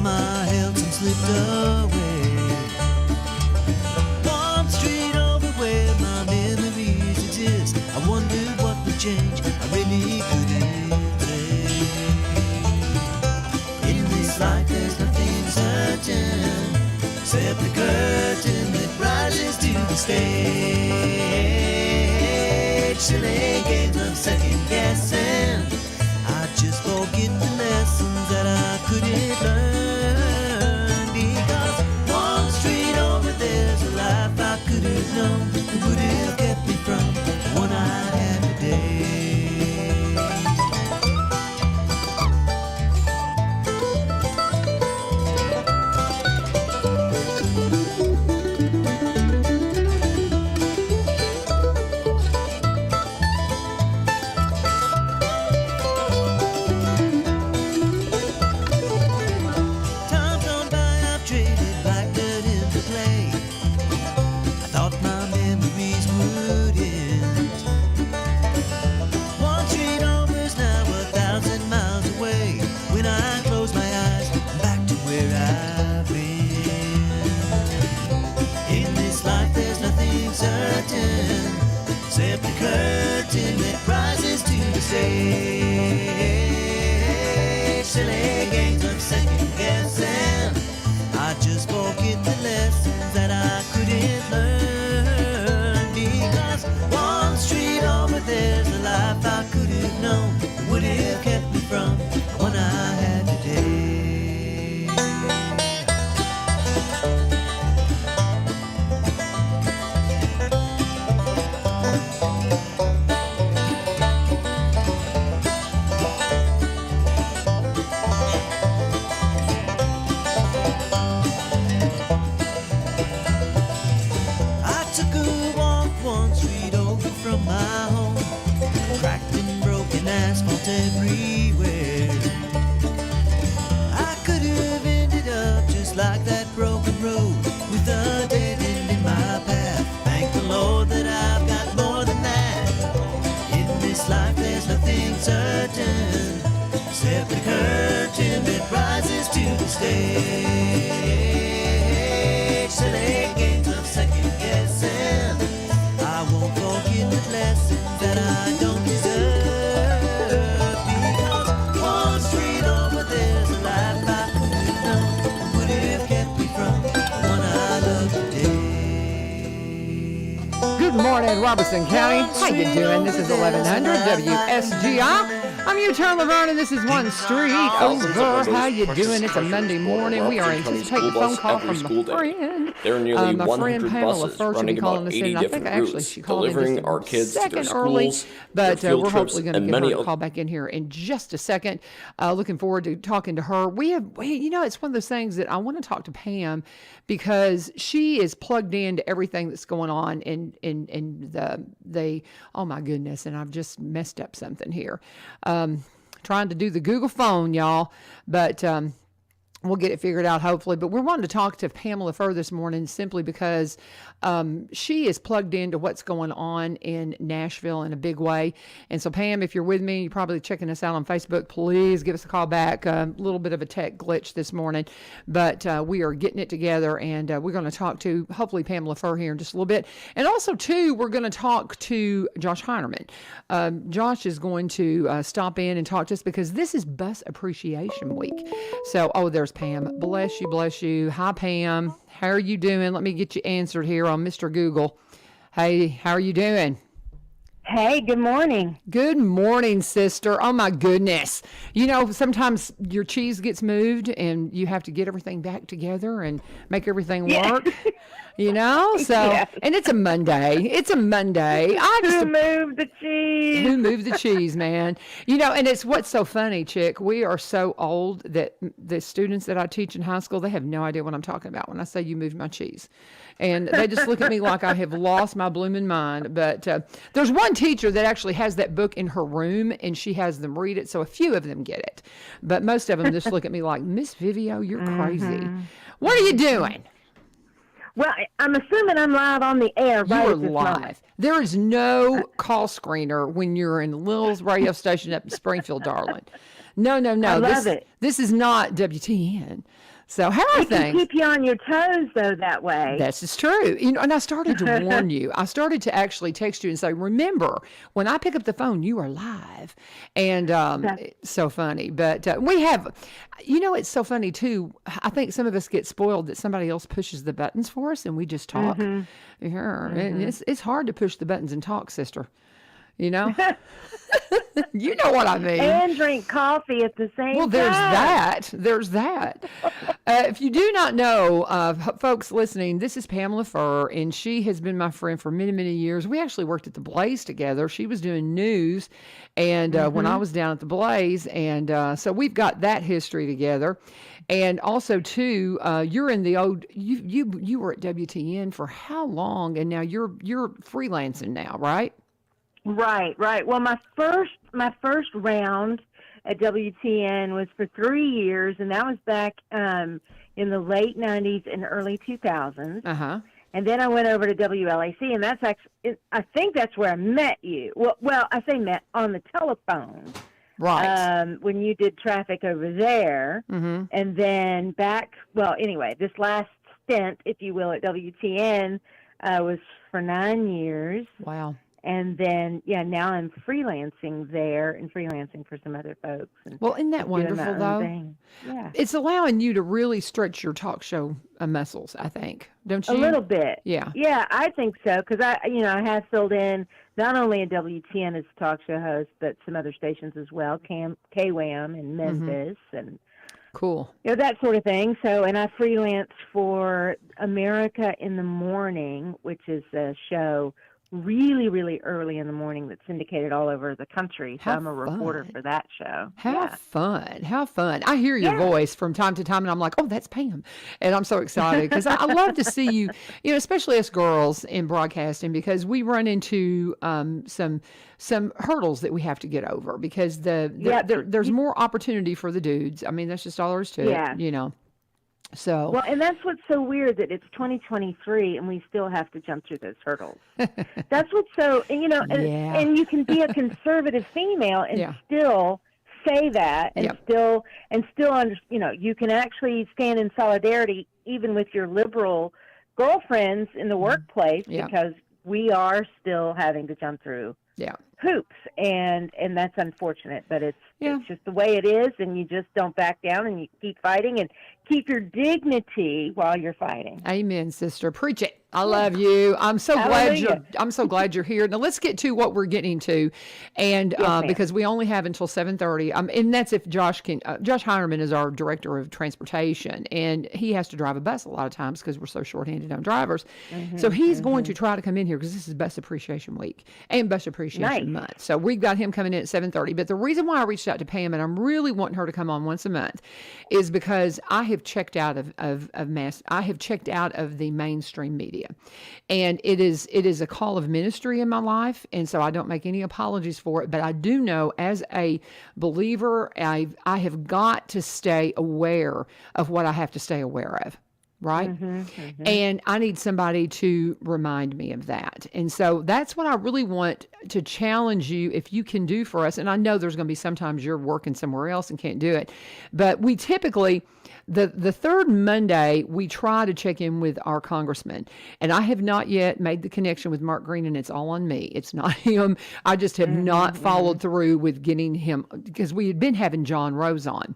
my health and slipped away. One street over where my memories exist. I wondered what would change, I really couldn't say. In this life there's nothing certain, except the curtain that rises to the stage. Silly games of second guessing, I just forget the lessons that I couldn't learn. Because one street over there's a life I could have known that would have kept me from the one I had today. Except the curtain that rises to the stage. Silly games of second guessing, I just forget the lessons that I couldn't learn. Because one street over there's a life I could have known that would have kept me from the one I had today. Everywhere I could have ended up just like that broken road, with a dead end in my path. Thank the Lord that I've got more than that. In this life there's nothing certain, except the curtain that rises to the stage. Silly games of second guessing, I won't forget the lessons that I don't deserve. Good morning, Robertson County. How you doing? This is 1100 WSGI. I'm U-Turn Laverne, and this is One Street Over. How you doing? It's a Monday morning. We are anticipating a phone call from a friend. There are nearly my 100 friend Pamela buses Furr should be running calling about us 80 in. I think different actually routes, she called in delivering just our a kids to their second early, schools, but their field we're trips, hopefully going to and get her many to of call back in here in just a second. Looking forward to talking to her. It's one of those things that I want to talk to Pam because she is plugged into everything that's going on in the oh my goodness, and I've just messed up something here. Trying to do the Google phone, y'all, but we'll get it figured out hopefully. But we're wanting to talk to Pamela Furr this morning simply because she is plugged into what's going on in Nashville in a big way. And so, Pam, if you're with me, you're probably checking us out on Facebook, please give us a call back. A little bit of a tech glitch this morning, but we are getting it together, and we're going to talk to, hopefully, Pamela Furr here in just a little bit. And also, too, we're going to talk to Josh Hinerman. Josh is going to stop in and talk to us because this is Bus Appreciation Week. So, there's Pam. Bless you, bless you. Hi, Pam. How are you doing? Let me get you answered here on Mr. Google. Hey, how are you doing? Hey, good morning. Good morning, sister. Oh, my goodness. You know, sometimes your cheese gets moved and you have to get everything back together and make everything work. You know? So, yes. And it's a Monday. It's a Monday. Who moved the cheese? Who moved the cheese, man? You know, and it's what's so funny, Chick. We are so old that the students that I teach in high school, they have no idea what I'm talking about when I say you moved my cheese. And they just look at me like I have lost my blooming mind. But there's one teacher that actually has that book in her room, and she has them read it, so a few of them get it. But most of them just look at me like, Miss Vivio, you're crazy. What are you doing? Well, I'm assuming I'm live on the air, right? You are live. Moment. There is no call screener when you're in Lil's radio station up in Springfield, darling. No, no, no. I love it. This is not WTN. So how are It can things? keep you on your toes, though, that way. This is true. And I started to warn you. I started to actually text you and say, remember, when I pick up the phone, you are live. And it's so funny. But we have, it's so funny, too. I think some of us get spoiled that somebody else pushes the buttons for us and we just talk. Mm-hmm. Yeah. And it's hard to push the buttons and talk, sister. You know? You know what I mean. And drink coffee at the same time. Well, there's that. There's that. If you do not know, folks listening, this is Pamela Furr, and she has been my friend for many, many years. We actually worked at the Blaze together. She was doing news, and when I was down at the Blaze, and so we've got that history together. And also, too, you're in the old. You were at WTN for how long? And now you're freelancing now, right? Right. Well, my first round at WTN was for 3 years, and that was back in the late 90s and early 2000s. And then I went over to WLAC, and that's actually, I think that's where I met you. Well, I say met on the telephone. Right. When you did traffic over there. And then this last stint, if you will, at WTN was for 9 years. Wow. And then, now I'm freelancing there and freelancing for some other folks. Well, isn't that wonderful, though? Thing. Yeah. It's allowing you to really stretch your talk show muscles, I think. Don't you? A little bit. Yeah. Yeah, I think so. Because I have filled in not only at WTN as a talk show host, but some other stations as well, KWAM in Memphis and cool. That sort of thing. So, and I freelance for America in the Morning, which is a show really, really early in the morning that's syndicated all over the country. So I'm a reporter for that show. How fun. I hear your voice from time to time and I'm like, oh, that's Pam. And I'm so excited because I love to see you, especially us girls in broadcasting, because we run into some hurdles that we have to get over because there's more opportunity for the dudes. I mean, that's just all there is to it, So well, and that's what's so weird, that it's 2023 and we still have to jump through those hurdles. That's what's so, and you can be a conservative female and still say that, and still you can actually stand in solidarity even with your liberal girlfriends in the workplace because we are still having to jump through hoops, and that's unfortunate, but it's just the way it is, and you just don't back down and you keep fighting and keep your dignity while you're fighting. Amen, sister. Preach it. I love you. I'm so glad you're here. Now let's get to what we're getting to, and because we only have until 7:30. And that's if Josh Hinerman is our director of transportation, and he has to drive a bus a lot of times because we're so shorthanded on drivers. So he's going to try to come in here because this is Bus Appreciation Week and Bus Appreciation Month. So we've got him coming in at 7:30. But the reason why I reached out to Pam, and I'm really wanting her to come on once a month, is because I have checked out of mass. I have checked out of the mainstream media. And it is a call of ministry in my life, and so I don't make any apologies for it. But I do know, as a believer, I have got to stay aware of what I have to stay aware of, right? And I need somebody to remind me of that. And so that's what I really want to challenge you, if you can do for us. And I know there's going to be sometimes you're working somewhere else and can't do it, but we typically, the third Monday, we try to check in with our congressman. And I have not yet made the connection with Mark Green, and it's all on me. It's not him. I just have not followed through with getting him, because we had been having John Rose on.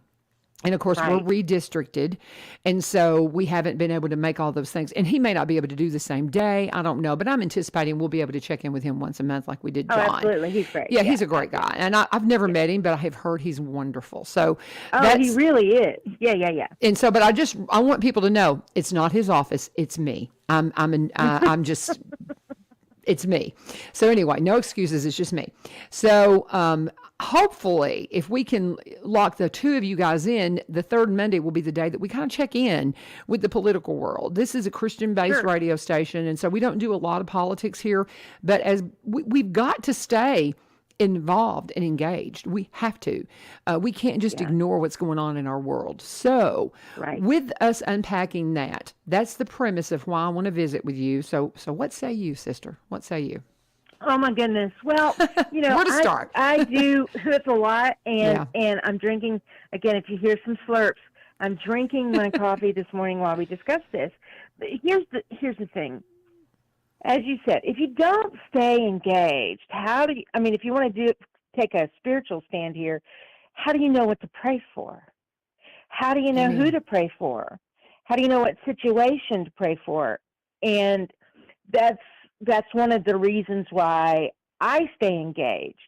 And of course, we're redistricted. And so we haven't been able to make all those things. And he may not be able to do the same day. I don't know. But I'm anticipating we'll be able to check in with him once a month like we did John. Absolutely. He's great. Yeah, he's a great guy. And I've never met him, but I have heard he's wonderful. So he really is. Yeah. And so, but I want people to know it's not his office. It's me. I'm just... It's me. So anyway, no excuses. It's just me. So hopefully, if we can lock the two of you guys in, the third Monday will be the day that we kind of check in with the political world. This is a Christian-based radio station, and so we don't do a lot of politics here. But as we've got to stay involved and engaged. We have to. We can't just ignore what's going on in our world. So with us unpacking that, that's the premise of why I want to visit with you. So what say you, sister? What say you? Oh my goodness. Well, Where to start? I do. It's a lot, and I'm drinking again. If you hear some slurps, I'm drinking my coffee this morning while we discuss this. But here's the thing. As you said, if you don't stay engaged, how do you? I mean, if you want to take a spiritual stand here, how do you know what to pray for? How do you know who to pray for? How do you know what situation to pray for? And that's one of the reasons why I stay engaged.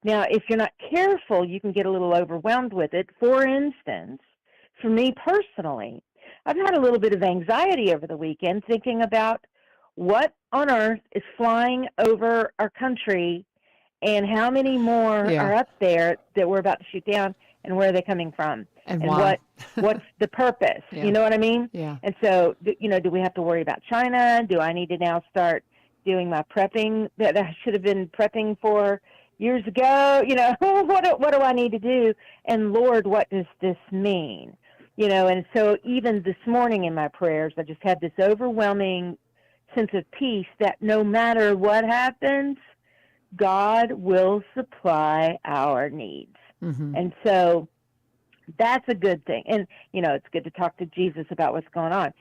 Now, if you're not careful, you can get a little overwhelmed with it. For instance, for me personally, I've had a little bit of anxiety over the weekend thinking about what on earth is flying over our country and how many more are up there that we're about to shoot down, and where are they coming from? And why? What's the purpose? You know what I mean? Yeah. And so, do we have to worry about China? Do I need to now start doing my prepping that I should have been prepping for years ago? What do I need to do? And Lord, what does this mean? And so even this morning in my prayers, I just had this overwhelming sense of peace that no matter what happens, God will supply our needs. Mm-hmm. And so that's a good thing. And, it's good to talk to Jesus about what's going on.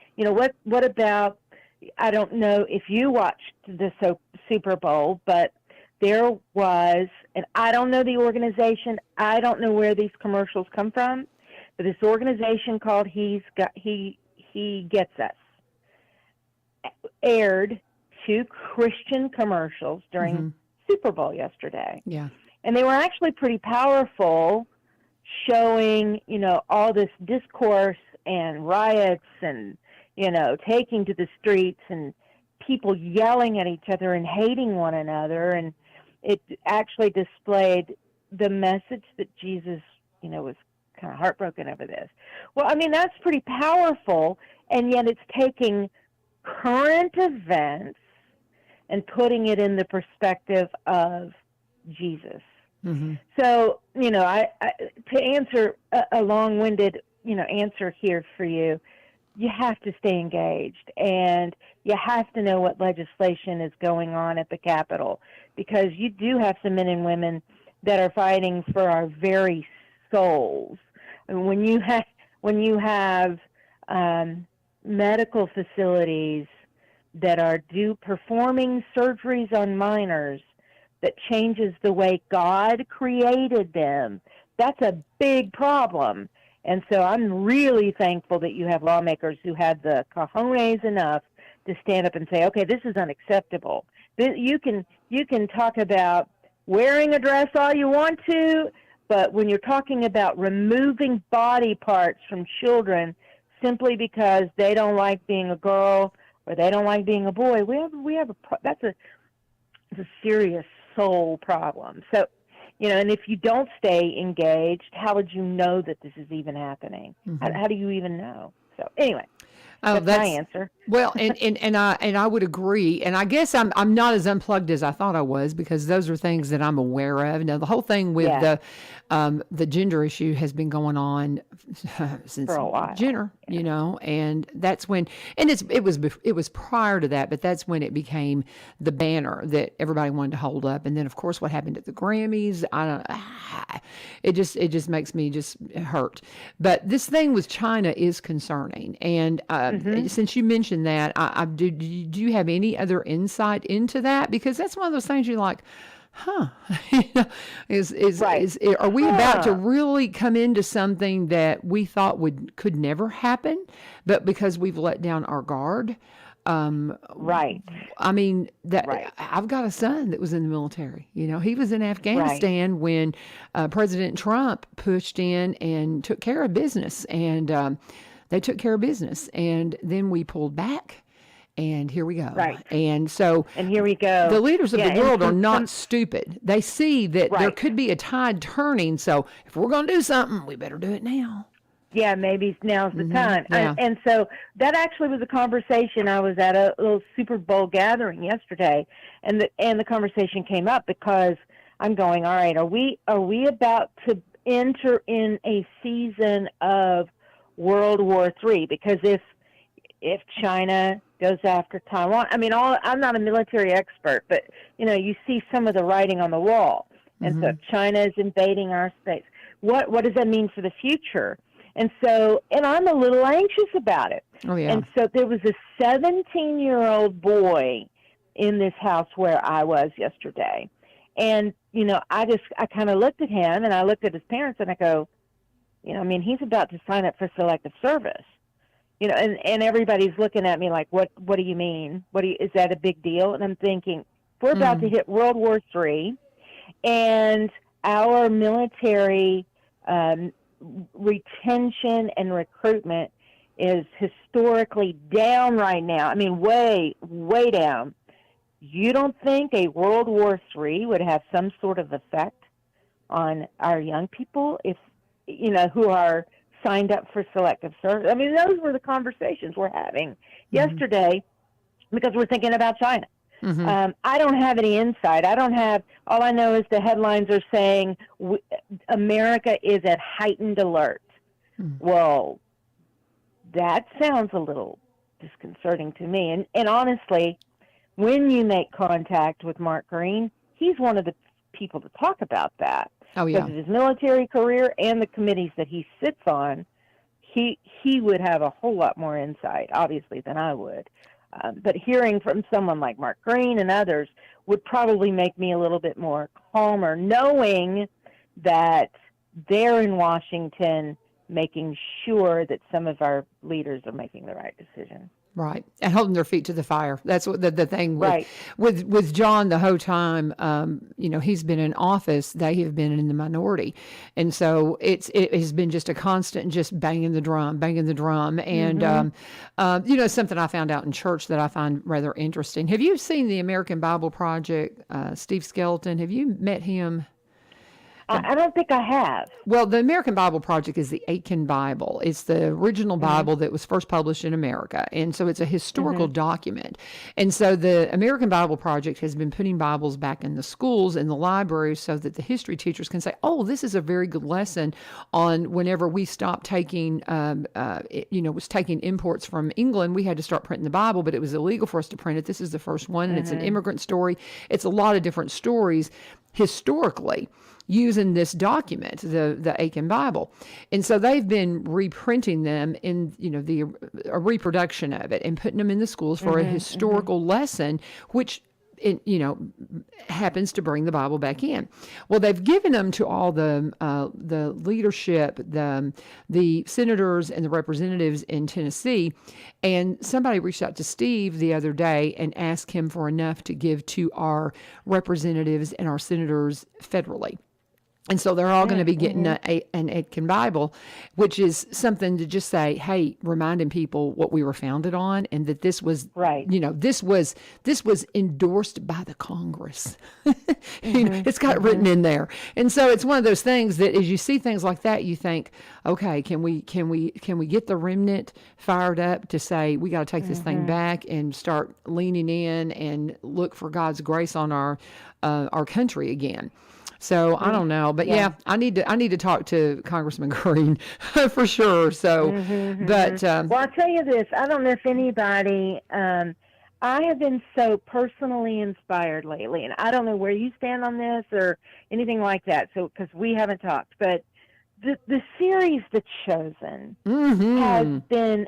What about, I don't know if you watched the Super Bowl, but there was, and I don't know the organization, I don't know where these commercials come from, but this organization called He Gets Us aired 2 Christian commercials during Super Bowl yesterday. Yeah. And they were actually pretty powerful, showing, all this discourse and riots and, taking to the streets and people yelling at each other and hating one another. And it actually displayed the message that Jesus, was kind of heartbroken over this. Well, I mean, that's pretty powerful. And yet it's taking current events and putting it in the perspective of Jesus. Mm-hmm. So, I to answer a long-winded, answer here for you, you have to stay engaged, and you have to know what legislation is going on at the Capitol, because you do have some men and women that are fighting for our very souls. And when you have medical facilities that are performing surgeries on minors that changes the way God created them, that's a big problem. And so I'm really thankful that you have lawmakers who had the cojones enough to stand up and say, okay, this is unacceptable. You can talk about wearing a dress all you want to, but when you're talking about removing body parts from children simply because they don't like being a girl or they don't like being a boy, that's a serious soul problem. So, and if you don't stay engaged, how would you know that this is even happening? Mm-hmm. How do you even know? So anyway, that's my answer. Well, and I would agree. And I guess I'm not as unplugged as I thought I was, because those are things that I'm aware of. Now, the whole thing with the gender issue has been going on since for a while. Jenner, and that's when, and it was prior to that, but that's when it became the banner that everybody wanted to hold up. And then, of course, what happened at the Grammys, it just makes me just hurt. But this thing with China is concerning. And since you mentioned that, do you have any other insight into that? Because that's one of those things you're like, are we about to really come into something that we thought could never happen, but because we've let down our guard? Right. I mean, I've got a son that was in the military. He was in Afghanistan when President Trump pushed in and took care of business, and they took care of business, and then we pulled back. And here we go. Right. And here we go. The leaders of the world are not stupid. They see that there could be a tide turning. So if we're going to do something, we better do it now. Yeah, maybe now's the time. Yeah. And so that actually was a conversation. I was at a little Super Bowl gathering yesterday, and the conversation came up because I'm going, all right, are we about to enter in a season of World War III? Because if if China goes after Taiwan, I mean, I'm not a military expert, but you see some of the writing on the wall. And so if China is invading our space, what does that mean for the future? And I'm a little anxious about it. Oh, yeah. And so there was a 17-year-old boy in this house where I was yesterday. And, I kind of looked at him and I looked at his parents and I go, he's about to sign up for selective service. And everybody's looking at me like, what do you mean? Is that a big deal? And I'm thinking, we're about to hit World War III, and our military retention and recruitment is historically down right now. I mean, way, way down. You don't think a World War III would have some sort of effect on our young people if, who are signed up for selective service? I mean, those were the conversations we're having yesterday because we're thinking about China. I don't have any insight. All I know is the headlines are saying America is at heightened alert. Well, that sounds a little disconcerting to me. And honestly, when you make contact with Mark Green, he's one of the people to talk about that. Oh, yeah. Because of his military career and the committees that he sits on, he would have a whole lot more insight, obviously, than I would. But hearing from someone like Mark Green and others would probably make me a little bit more calmer, knowing that they're in Washington making sure that some of our leaders are making the right decision. Right. And holding their feet to the fire. That's what the thing with, right. with John the whole time, he's been in office, they have been in the minority. And so it has been just a constant, just banging the drum. And, something I found out in church that I find rather interesting. Have you seen the American Bible Project, Steve Skelton? Have you met him? I don't think I have. Well, the American Bible Project is the Aiken Bible. It's the original Bible that was first published in America. And so it's a historical document. And so the American Bible Project has been putting Bibles back in the schools and the libraries so that the history teachers can say, oh, this is a very good lesson on whenever we stopped taking, was taking imports from England, we had to start printing the Bible, but it was illegal for us to print it. This is the first one, and it's an immigrant story. It's a lot of different stories historically using this document, the Aiken Bible. And so they've been reprinting them in, a reproduction of it and putting them in the schools for a historical lesson, which happens to bring the Bible back in. Well, they've given them to all the leadership, the senators and the representatives in Tennessee. And somebody reached out to Steve the other day and asked him for enough to give to our representatives and our senators federally. And so they're all going to be getting an Aiken Bible, which is something to just say, hey, reminding people what we were founded on, and that this was, this was endorsed by the Congress. It's got written in there, and so it's one of those things that as you see things like that, you think, okay, can we get the remnant fired up to say we got to take this thing back and start leaning in and look for God's grace on our country again. So I don't know, but yeah, I need to talk to Congressman Green for sure. So, but well, I'll tell you this: I don't know if anybody. I have been so personally inspired lately, and I don't know where you stand on this or anything like that. So, because we haven't talked, but the series The Chosen has been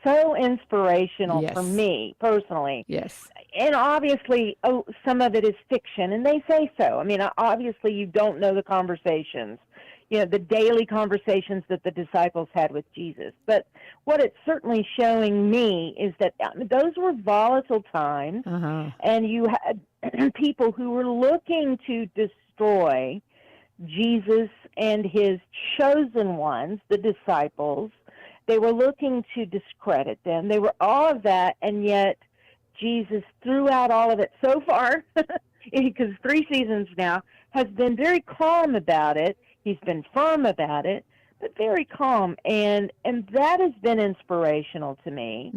so inspirational for me personally. Yes. And obviously, some of it is fiction, and they say so. I mean, obviously, you don't know the conversations, the daily conversations that the disciples had with Jesus. But what it's certainly showing me is that those were volatile times, and you had people who were looking to destroy Jesus and his chosen ones, the disciples. They were looking to discredit them. They were all of that, and yet Jesus, throughout all of it so far, because 3 seasons now, has been very calm about it. He's been firm about it, but very calm. And that has been inspirational to me,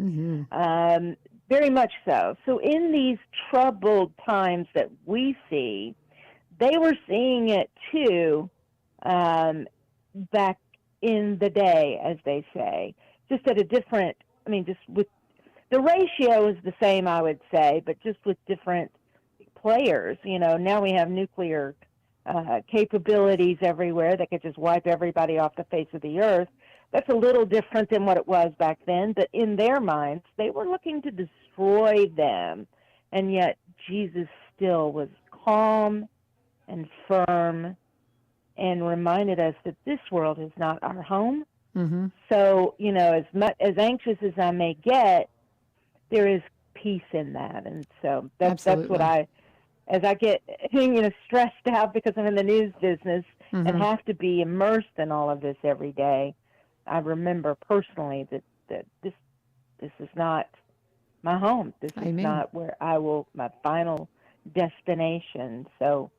very much so. So in these troubled times that we see, they were seeing it too back in the day, as they say, just at a different, just with the ratio is the same, I would say, but just with different players. Now we have nuclear capabilities everywhere that could just wipe everybody off the face of the earth. That's a little different than what it was back then, but in their minds, they were looking to destroy them, and yet Jesus still was calm and firm and reminded us that this world is not our home. Mm-hmm. So, as anxious as I may get, there is peace in that. And so that's what as I get, stressed out because I'm in the news business mm-hmm. and have to be immersed in all of this every day, I remember personally that this is not my home. This Amen. is not where my final destination. So,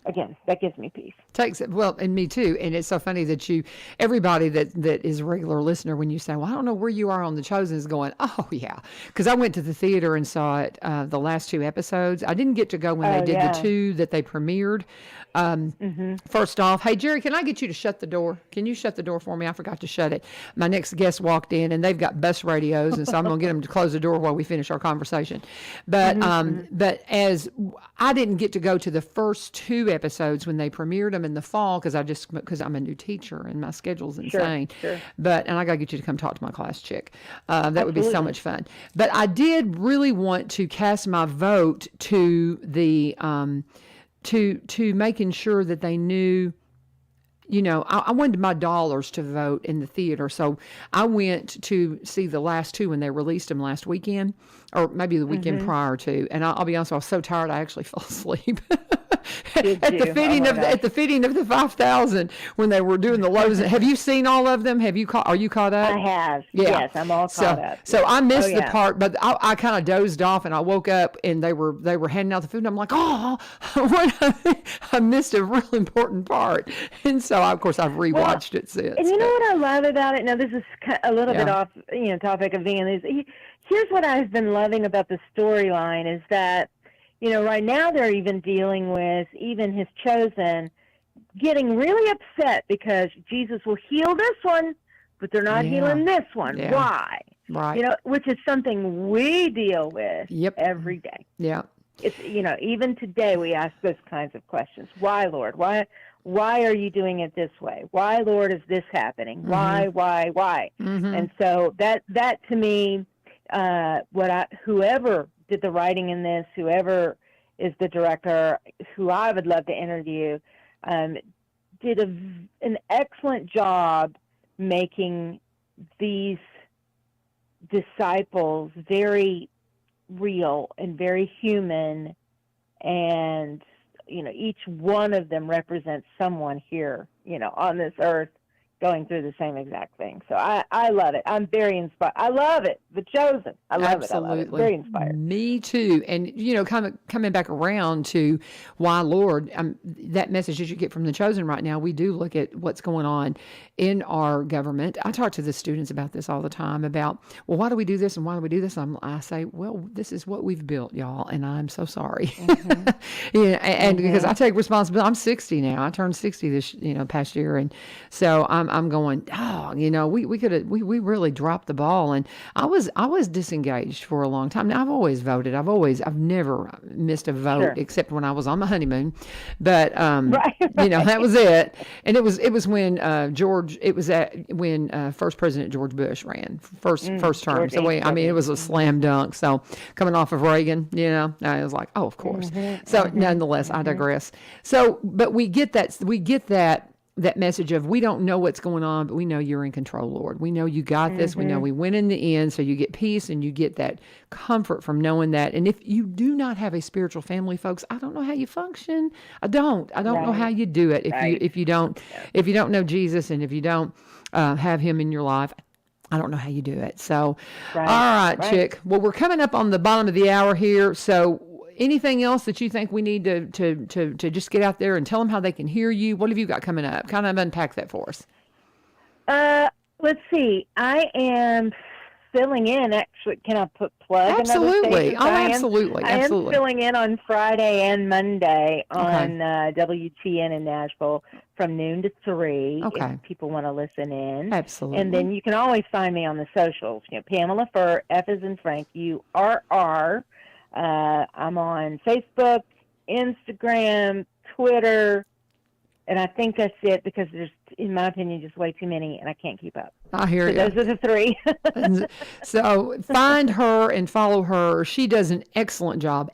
again, that gives me peace. And me too. And it's so funny that everybody that is a regular listener, when you say, well, I don't know where you are on The Chosen, is going, oh yeah. Because I went to the theater and saw it, the last 2 episodes. I didn't get to go when they did the 2 that they premiered. Mm-hmm. First off, hey Jerry, can I get you to shut the door? Can you shut the door for me? I forgot to shut it. My next guest walked in and they've got bus radios, and so I'm going to get them to close the door while we finish our conversation. But as I didn't get to go to the first 2 episodes when they premiered them in the fall because I'm a new teacher and my schedule's insane. Sure. And I got to get you to come talk to my class chick. That would be so much fun. But I did really want to cast my vote to the to making sure that they knew. I wanted my dollars to vote in the theater. So I went to see the last 2 when they released them last weekend, or maybe the weekend mm-hmm. prior to. And I'll be honest, I was so tired I actually fell asleep. At the fitting of the 5,000 when they were doing the lows. Have you seen all of them? Are you caught up? I have. Yeah. Yes, I'm all caught up. So I missed the part, but I kind of dozed off and I woke up and they were handing out the food and I'm like, oh, I missed a real important part. And so of course I've rewatched it since. And you know what I love about it? Now this is a little bit off, topic of being these. Here's what I've been loving about the storyline is that, right now they're even dealing with even His chosen getting really upset because Jesus will heal this one, but they're not healing this one. Yeah. Why? Right. Which is something we deal with every day. Yeah. It's, even today we ask those kinds of questions. Why, Lord? Why are you doing it this way? Why, Lord, is this happening? Mm-hmm. Why? Mm-hmm. And so that to me, whoever did the writing in this, whoever is the director, who I would love to interview, did an excellent job making these disciples very real and very human, and each one of them represents someone here on this earth going through the same exact thing. So I love it. I'm very inspired. I love it. The Chosen. I love Absolutely. it. I love it. Very inspired. Me too. And, coming back around to why, Lord, that message that you get from The Chosen right now, we do look at what's going on in our government. I talk to the students about this all the time about, well, why do we do this and why do we do this? I say, well, this is what we've built, y'all, and I'm so sorry. Mm-hmm. And because I take responsibility. I'm 60 now. I turned 60 this, past year. And so I'm going, we really dropped the ball. And I was disengaged for a long time. Now I've always voted. I've never missed a vote except when I was on my honeymoon. But, that was it. And it was when, first President George Bush ran first term. So it was a slam dunk. So coming off of Reagan, I was like, oh, of course. Mm-hmm. So nonetheless, I digress. So, but we get that message of, we don't know what's going on, but we know you're in control, Lord. We know you got this. We know we win in the end. So you get peace and you get that comfort from knowing that. And if you do not have a spiritual family, folks, I don't know how you function. I don't know how you do it if you don't know Jesus, and if you don't have Him in your life. I don't know how you do it. So, all right, chick. Well, we're coming up on the bottom of the hour here. So anything else that you think we need to just get out there and tell them how they can hear you? What have you got coming up? Kind of unpack that for us. Let's see. I am filling in. Actually, can I plug Absolutely. another station? Absolutely. I am filling in on Friday and Monday on WTN in Nashville from noon to 3. Okay. If people want to listen in. Absolutely. And then you can always find me on the socials. Pamela Furr, F as in Frank, URR. I'm on Facebook, Instagram, Twitter, and I think that's it because there's, in my opinion, just way too many, and I can't keep up. I hear you. Those are the 3. So find her and follow her. She does an excellent job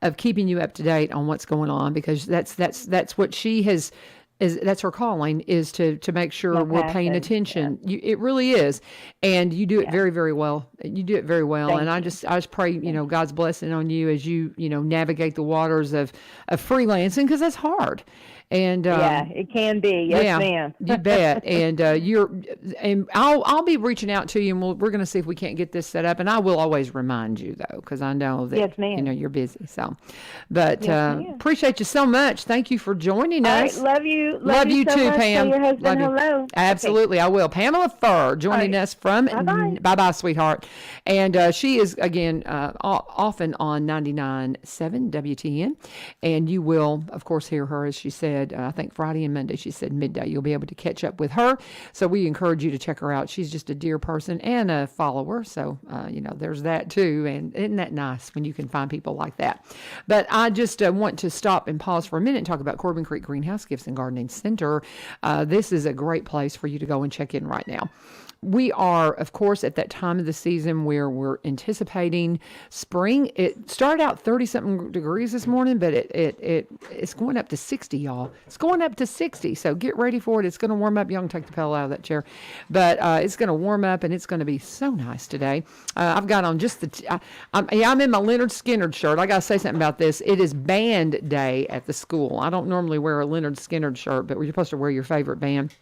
of keeping you up to date on what's going on, because that's what she has. That's her calling, is to make sure we're paying attention. Yeah. It really is, and you do it very, very well. You do it very well, and I just pray God's blessing on you as you navigate the waters of freelancing, because that's hard. And it can be. Yes, ma'am. You bet. And I'll be reaching out to you, and we're going to see if we can't get this set up. And I will always remind you, though, because I know that yes, ma'am. You're busy. So, but appreciate you so much. Thank you for joining us. All right, love you. Love you so too, much. Pam. Tell your husband love you. Hello. Absolutely, I will. Pamela Furr joining us from Bye-bye, sweetheart. And she is again often on 99.7 WTN, and you will, of course, hear her, as she said. I think Friday and Monday, she said midday. You'll be able to catch up with her. So we encourage you to check her out. She's just a dear person and a follower. So, there's that too. And isn't that nice when you can find people like that? But I just want to stop and pause for a minute and talk about Corbin Creek Greenhouse Gifts and Gardening Center. This is a great place for you to go and check in right now. We are, of course, at that time of the season where we're anticipating spring. It started out 30-something degrees this morning, but it's going up to 60, y'all. It's going up to 60, so get ready for it. It's going to warm up. Y'all can take the pillow out of that chair. But it's going to warm up, and it's going to be so nice today. I've got on just I'm in my Leonard Skinner shirt. I got to say something about this. It is band day at the school. I don't normally wear a Leonard Skinner shirt, but you're supposed to wear your favorite band.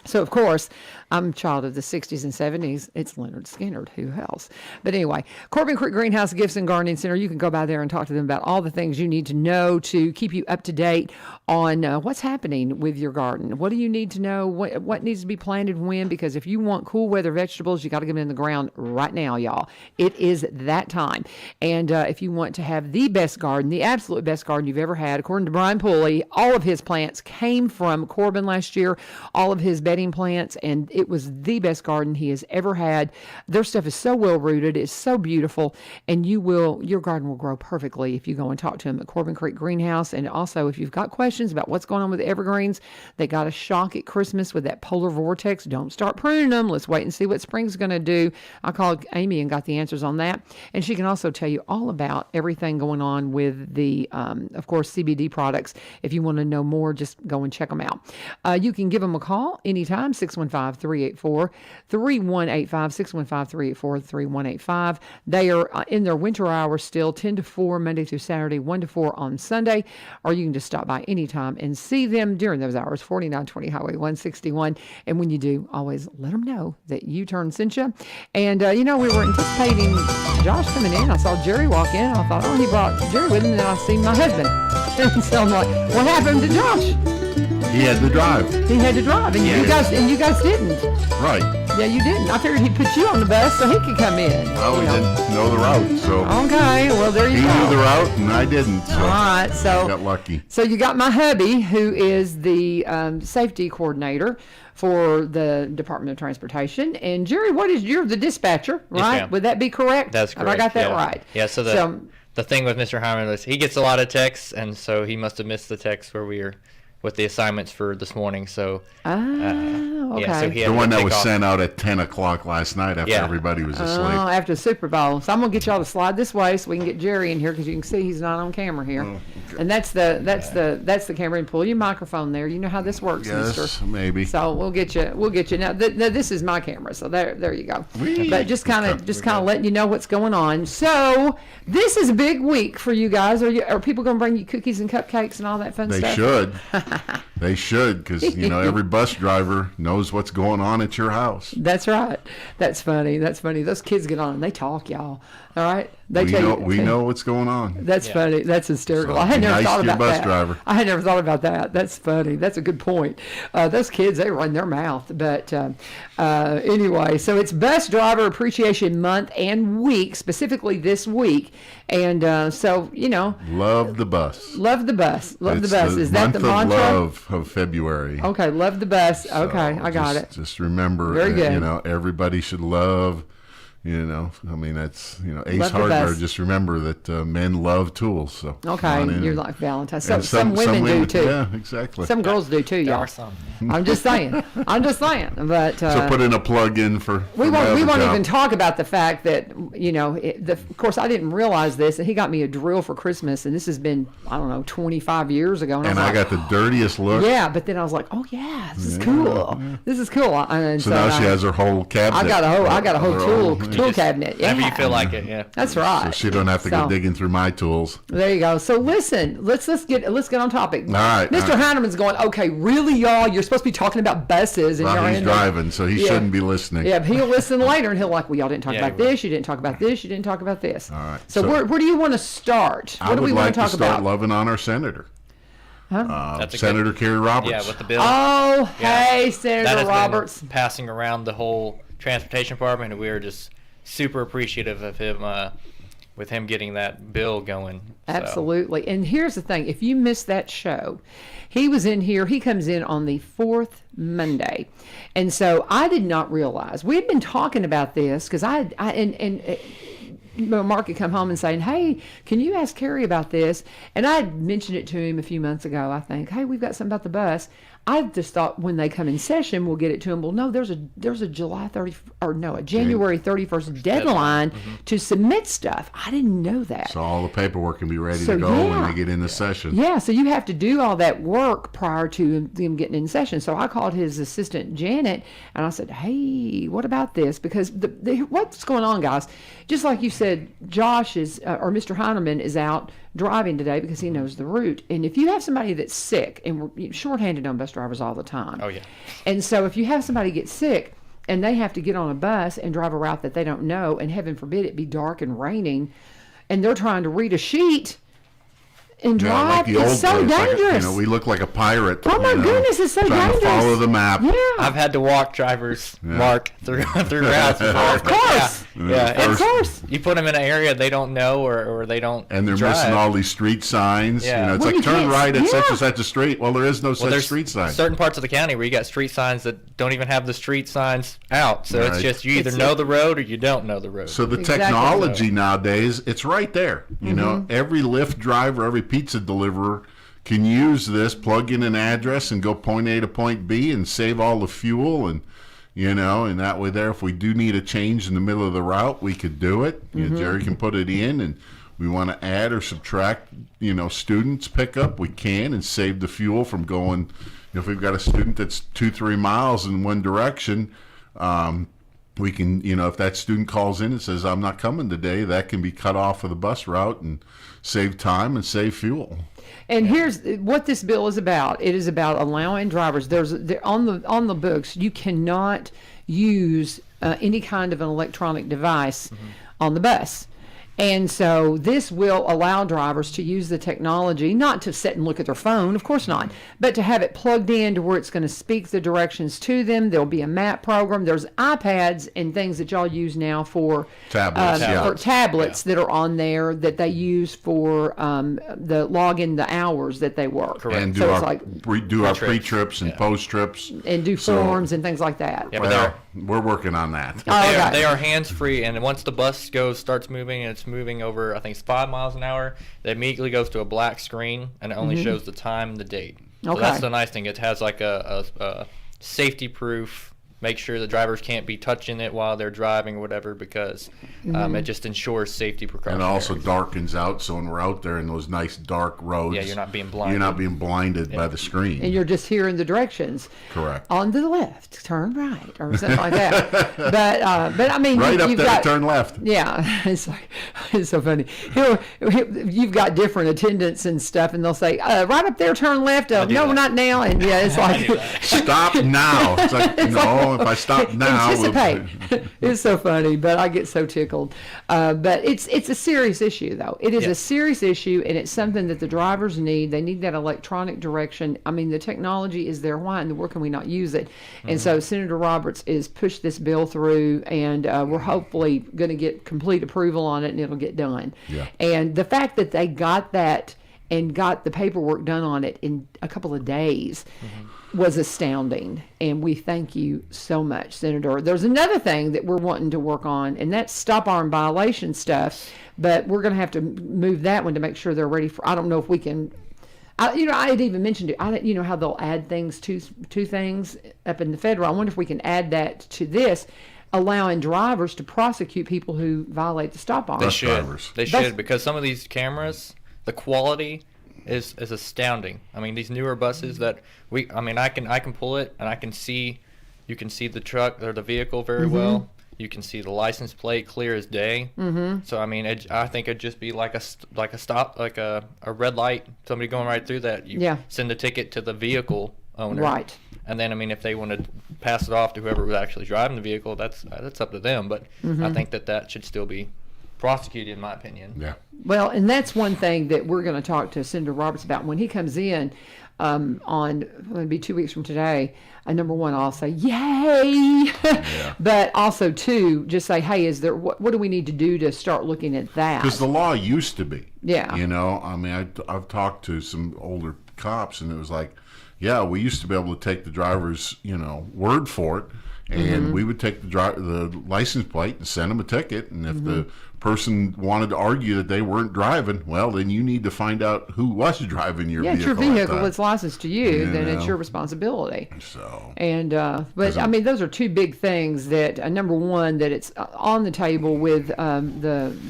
So, of course, I'm a child of the 60s and 70s. It's Leonard Skinner. Who else? But anyway, Corbin Creek Greenhouse Gifts and Gardening Center. You can go by there and talk to them about all the things you need to know to keep you up to date on what's happening with your garden. What do you need to know? What needs to be planted when? Because if you want cool weather vegetables, you got to get them in the ground right now, y'all. It is that time. And if you want to have the best garden, the absolute best garden you've ever had, according to Brian Pulley, all of his plants came from Corbin last year. All of his bedding plants, and it was the best garden he has ever had. Their stuff is so well rooted, it's so beautiful, and your garden will grow perfectly if you go and talk to him at Corbin Creek Greenhouse. And also, if you've got questions about what's going on with the evergreens, they got a shock at Christmas with that polar vortex. Don't start pruning them. Let's wait and see what spring's going to do. I called Amy and got the answers on that, and she can also tell you all about everything going on with the of course, CBD products. If you want to know more, just go and check them out. You can give them a call anytime, 615-384-3185, 615-384-3185. They are in their winter hours still, 10 to 4 Monday through Saturday, 1 to 4 on Sunday, or you can just stop by anytime and see them during those hours, 4920 Highway 161. And when you do, always let them know that U-Turn sent you. And, we were anticipating Josh coming in. I saw Jerry walk in. I thought, he brought Jerry with him, and then I see my husband. And so I'm like, what happened to Josh? He had to drive. And you guys didn't. Right. Yeah, you didn't. I figured he'd put you on the bus so he could come in. Well, he didn't know the route, so. Okay, well, there you go. He knew the route, and I didn't, so. All right, so. I got lucky. So you got my hubby, who is the safety coordinator for the Department of Transportation. And Jerry, you're the dispatcher, right? Yes, Would that be correct? That's correct. Have I got that right? Yeah, so the thing with Mr. Hinerman is he gets a lot of texts, and so he must have missed the text where we were with the assignments for this morning. So, okay. Yeah, so he had the one that was off. sent out at 10 o'clock last night after everybody was asleep. Oh, after the Super Bowl. So I'm going to get y'all to slide this way so we can get Jerry in here, because you can see he's not on camera here. Oh, okay. And that's the camera. And pull your microphone there. You know how this works, yes, mister. Maybe. So we'll get you. Now, this is my camera, so there you go. Whee! But just kind of letting you know what's going on. So this is a big week for you guys. Are people going to bring you cookies and cupcakes and all that fun stuff? They should. They should, because every bus driver knows what's going on at your house. That's right. That's funny. That's funny. Those kids get on and they talk, y'all. All right. They We know what's going on. That's funny. That's hysterical. So I had never thought about bus that. Driver. I had never thought about that. That's funny. That's a good point. Those kids, they run their mouth. But anyway, so it's Bus Driver Appreciation Month and week, specifically this week. And so, Love the bus. Love the bus. Love It's the bus. Is that the month mantra? of love of February. Okay, love the bus. Okay, I got it. Just remember, Very good. everybody should love. I mean, that's, Ace Love the Hardware. best. Just remember that men love tools. So come Okay, on in. you're like Valentine. So, And some women do too. Yeah, exactly. Some girls do too, There y'all. are some. I'm just saying. But So put in a plug in for. we my won't. We other won't job. even talk about the fact that of course, I didn't realize this, and he got me a drill for Christmas, and this has been 25 years ago, And I got the dirtiest look. yeah. But then I was like, oh yeah, this is cool. This is cool. And So now she has her whole cabinet. I got a whole tool Just cabinet. Yeah, Whenever you feel like it, yeah. that's right. So she don't have to So- go digging through my tools. There you go. So listen, let's get on topic. All right, Mr. all right. Hinerman's going, okay, really, y'all? You're supposed to be talking about buses, and Well, you're he's in driving, so he Yeah. shouldn't be listening. Yeah, but he'll listen later, and he'll like, well, y'all didn't talk Yeah, about he will. this. You didn't talk about this. You didn't talk about this. All right, So, so- where do you want to start? I What do would we want like to talk start about? loving on our senator, That's a Senator good, Kerry Roberts. Yeah, with the bill. Oh, Yeah. hey, That Senator has Roberts. been passing around the whole transportation department, and we are just super appreciative of him with him getting that bill going. So. Absolutely. And here's the thing: if you missed that show, he was in here. He comes in on the fourth Monday, and so I did not realize we had been talking about this because Mark had come home and saying, hey, can you ask Carrie about this? And I had mentioned it to him a few months ago, I think. Hey, we've got something about the bus. I just thought when they come in session, we'll get it to him. Well, no, there's a January 31st deadline to submit stuff. I didn't know that. So all the paperwork can be ready So, to go when yeah. they get into session. Yeah, so you have to do all that work prior to them getting in session. So I called his assistant, Janet, and I said, hey, what about this? Because what's going on, guys? Just like you said, Josh is, or Mr. Hinerman is out driving today because he knows the route. And if you have somebody that's sick, and we're shorthanded on bus drivers all the time. Oh, yeah. And so if you have somebody get sick and they have to get on a bus and drive a route that they don't know, and heaven forbid it be dark and raining, and they're trying to read a sheet and Yeah, drive, like the it's old so days, dangerous. we look like a pirate. Oh my goodness, it's so trying dangerous. to follow the map. Yeah. I've had to walk drivers, Mark, through routes before. Of course. Yeah. Of And course. you put them in an area they don't know or they don't And they're drive. missing all these street signs. Yeah. It's Well, like you turn can't- right at such yeah. and such a street. Well, there is no such There's street sign. certain parts of the county where you got street signs that don't even have the street signs out. So it's Right. just you either It's- know the road or you don't know the road. So the Exactly. technology nowadays, it's right there. You Mm-hmm. know, every Lyft driver, every pizza deliverer can use this, plug in an address, and go point A to point B, and save all the fuel, and and that way there, if we do need a change in the middle of the route, we could do it. Jerry can put it in, and we want to add or subtract, students pick up, we can, and save the fuel from going. If we've got a student that's 2-3 miles in one direction. We can, if that student calls in and says, I'm not coming today, that can be cut off of the bus route and save time and save fuel. And here's what this bill is about. It is about allowing drivers. On the books, you cannot use any kind of an electronic device on the bus. And so this will allow drivers to use the technology, not to sit and look at their phone, of course not, but to have it plugged in to where it's going to speak the directions to them. There'll be a map program. There's iPads and things that y'all use now for Tablets, for tablets that are on there that they use for the log in the hours that they work. Correct. And do So it's our, like, do our Pre-trips. pre-trips and post-trips. and do So- forms and things like that. Yeah, but Well, we're working on that. Oh, They are, okay. they are hands-free, and once the bus starts moving, and it's moving over, I think it's 5 miles an hour, it immediately goes to a black screen, and it only shows the time and the date. So Okay. that's the nice thing. It has like a safety-proof, make sure the drivers can't be touching it while they're driving or whatever, because it just ensures safety precautions. And it also darkens out, so when we're out there in those nice dark roads, Yeah, you're not being blinded. You're not being blinded by the screen. And you're just hearing the directions. Correct. On the left, turn right, or something like that. But I mean, Right up you've there, got, turn left. Yeah, it's like It's so funny. You've got different attendants and stuff, and they'll say, right up there, turn left. No, not now. And yeah, it's like, stop now. It's like, no, if I stop now. Anticipate. It's so funny, but I get so tickled. But it's a serious issue, though. It is a serious issue, and it's something that the drivers need. They need that electronic direction. I mean, the technology is there. Why in the world can we not use it? And so Senator Roberts is pushed this bill through, and we're hopefully going to get complete approval on it, and it'll get done. Yeah. And the fact that they got that and got the paperwork done on it in a couple of days was astounding. And we thank you so much, Senator. There's another thing that we're wanting to work on, and that's stop arm violation stuff. But we're going to have to move that one to make sure they're ready for. I don't know if we can. I had even mentioned it. How they'll add things to things up in the federal. I wonder if we can add that to this, allowing drivers to prosecute people who violate the stop arm. They should, because some of these cameras, the quality is astounding. I mean, these newer buses that I can pull it and you can see the truck or the vehicle very well. You can see the license plate clear as day. So I mean, I think it'd just be like a stop, like a red light, somebody going right through that. You send a ticket to the vehicle owner. Right. And then, I mean, if they want to pass it off to whoever was actually driving the vehicle, that's up to them. But I think that should still be prosecuted, in my opinion. Yeah. Well, and that's one thing that we're going to talk to Senator Roberts about when he comes in it'll be 2 weeks from today. Number one, I'll say, yay! But also, two, just say, hey, what do we need to do to start looking at that? Because the law used to be. Yeah. I mean, I've talked to some older cops, and it was like, yeah, we used to be able to take the driver's, word for it, and we would take the license plate and send them a ticket, and if the person wanted to argue that they weren't driving, well, then you need to find out who was driving your vehicle. Yeah, it's your vehicle. It's licensed to you, then it's your responsibility. So. And but I mean, those are two big things that number one, that it's on the table with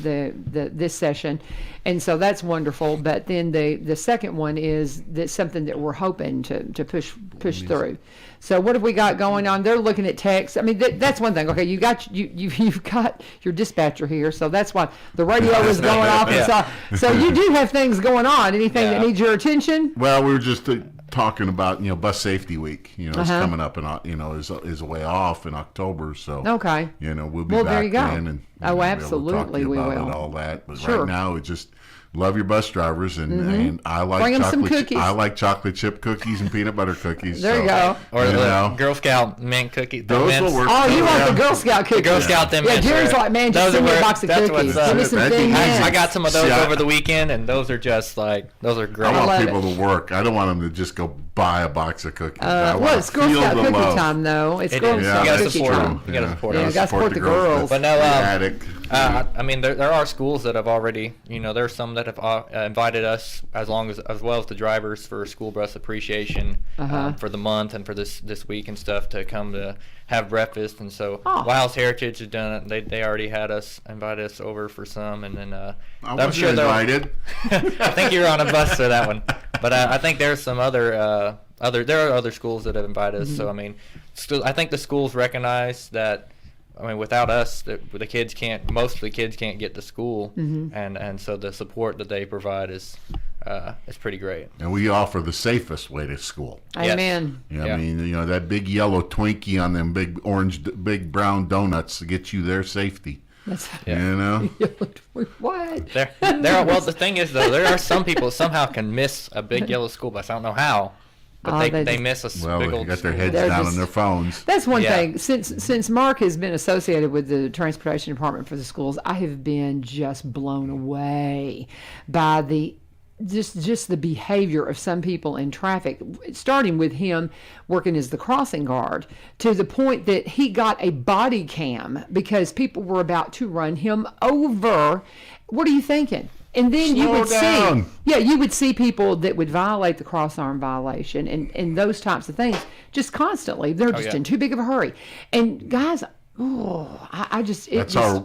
this session, and so that's wonderful. But then the second one is that something that we're hoping to push through. So what have we got going on? They're looking at text. I mean, that's one thing. Okay, you've got your dispatcher here, so that's why the radio is going off. And so you do have things going on. Anything that needs your attention? Well, we were just talking about bus safety week. It's coming up, and is a way off in October. So okay, we'll be back there you go. then, and absolutely we will and all that. But right now, it's just. Love your bus drivers, and I like Bring them some cookies. I like chocolate chip cookies and peanut butter cookies. There you go. Or the Girl Scout mint cookies. Those will work. Oh, you want the Girl Scout cookies? The Girl Scout them mints. Yeah, Jerry's like, man, just send me a box of cookies. Give me some thing mints. I got some of those over the weekend, and those are just those are great. I want people to work. I don't want them to just go buy a box of cookies. Well, it's Girl Scout cookie time, though. It's Girl Scout cookie time. You got to support them. Yeah, you got to support the girls. But no, I mean, there are schools that have already, there are some that have invited us, as well as the drivers, for school bus appreciation for the month and for this week and stuff, to come to have breakfast. And so Wiles Heritage has done it. They already had invited us over for some, and then I'm sure they're invited. I think you're on a bus for that one, but I think there's some there are other schools that have invited us. So I mean, I think the schools recognize that. I mean, without us, most of the kids can't get to school, and so the support that they provide is pretty great. And we offer the safest way to school. Amen. Yes. I mean, that big yellow Twinkie on them big brown donuts to get you their safety. That's What? Well, the thing is, though, there are some people somehow can miss a big yellow school bus. I don't know how. But they miss a big old. They got their heads down on their phones. That's one thing. Since Mark has been associated with the transportation department for the schools, I have been just blown away by the behavior of some people in traffic, starting with him working as the crossing guard, to the point that he got a body cam because people were about to run him over. What are you thinking? And then you would see people that would violate the cross arm violation and those types of things just constantly. They're just in too big of a hurry. And guys,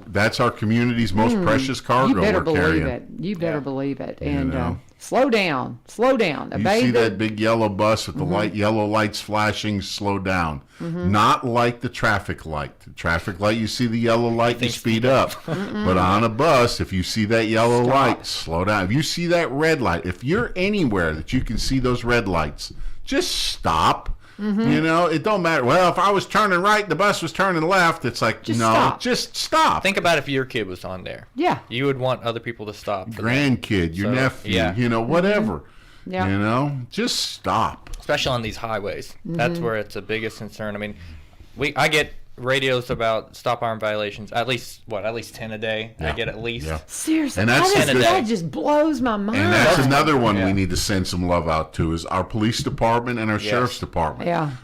that's our community's most precious cargo. You better we're believe carrying. it. You better believe it. And Slow down. You see that big yellow bus with the yellow lights flashing, slow down. Not like the traffic light. The traffic light, you see the yellow light, you speed up. But on a bus, if you see that yellow light, slow down. If you see that red light, if you're anywhere that you can see those red lights, just stop. You know, it don't matter. Well, if I was turning right, the bus was turning left. It's like, just stop. Think about if your kid was on there. Yeah. You would want other people to stop. Grandkid, your nephew, you know, whatever. Yeah. You know, just stop. Especially on these highways. That's where it's the biggest concern. I mean, I get radios about stop arm violations, at least 10 a day. I get at least. Seriously, and that just blows my mind. And that's another one we need to send some love out to is our police department and our sheriff's department.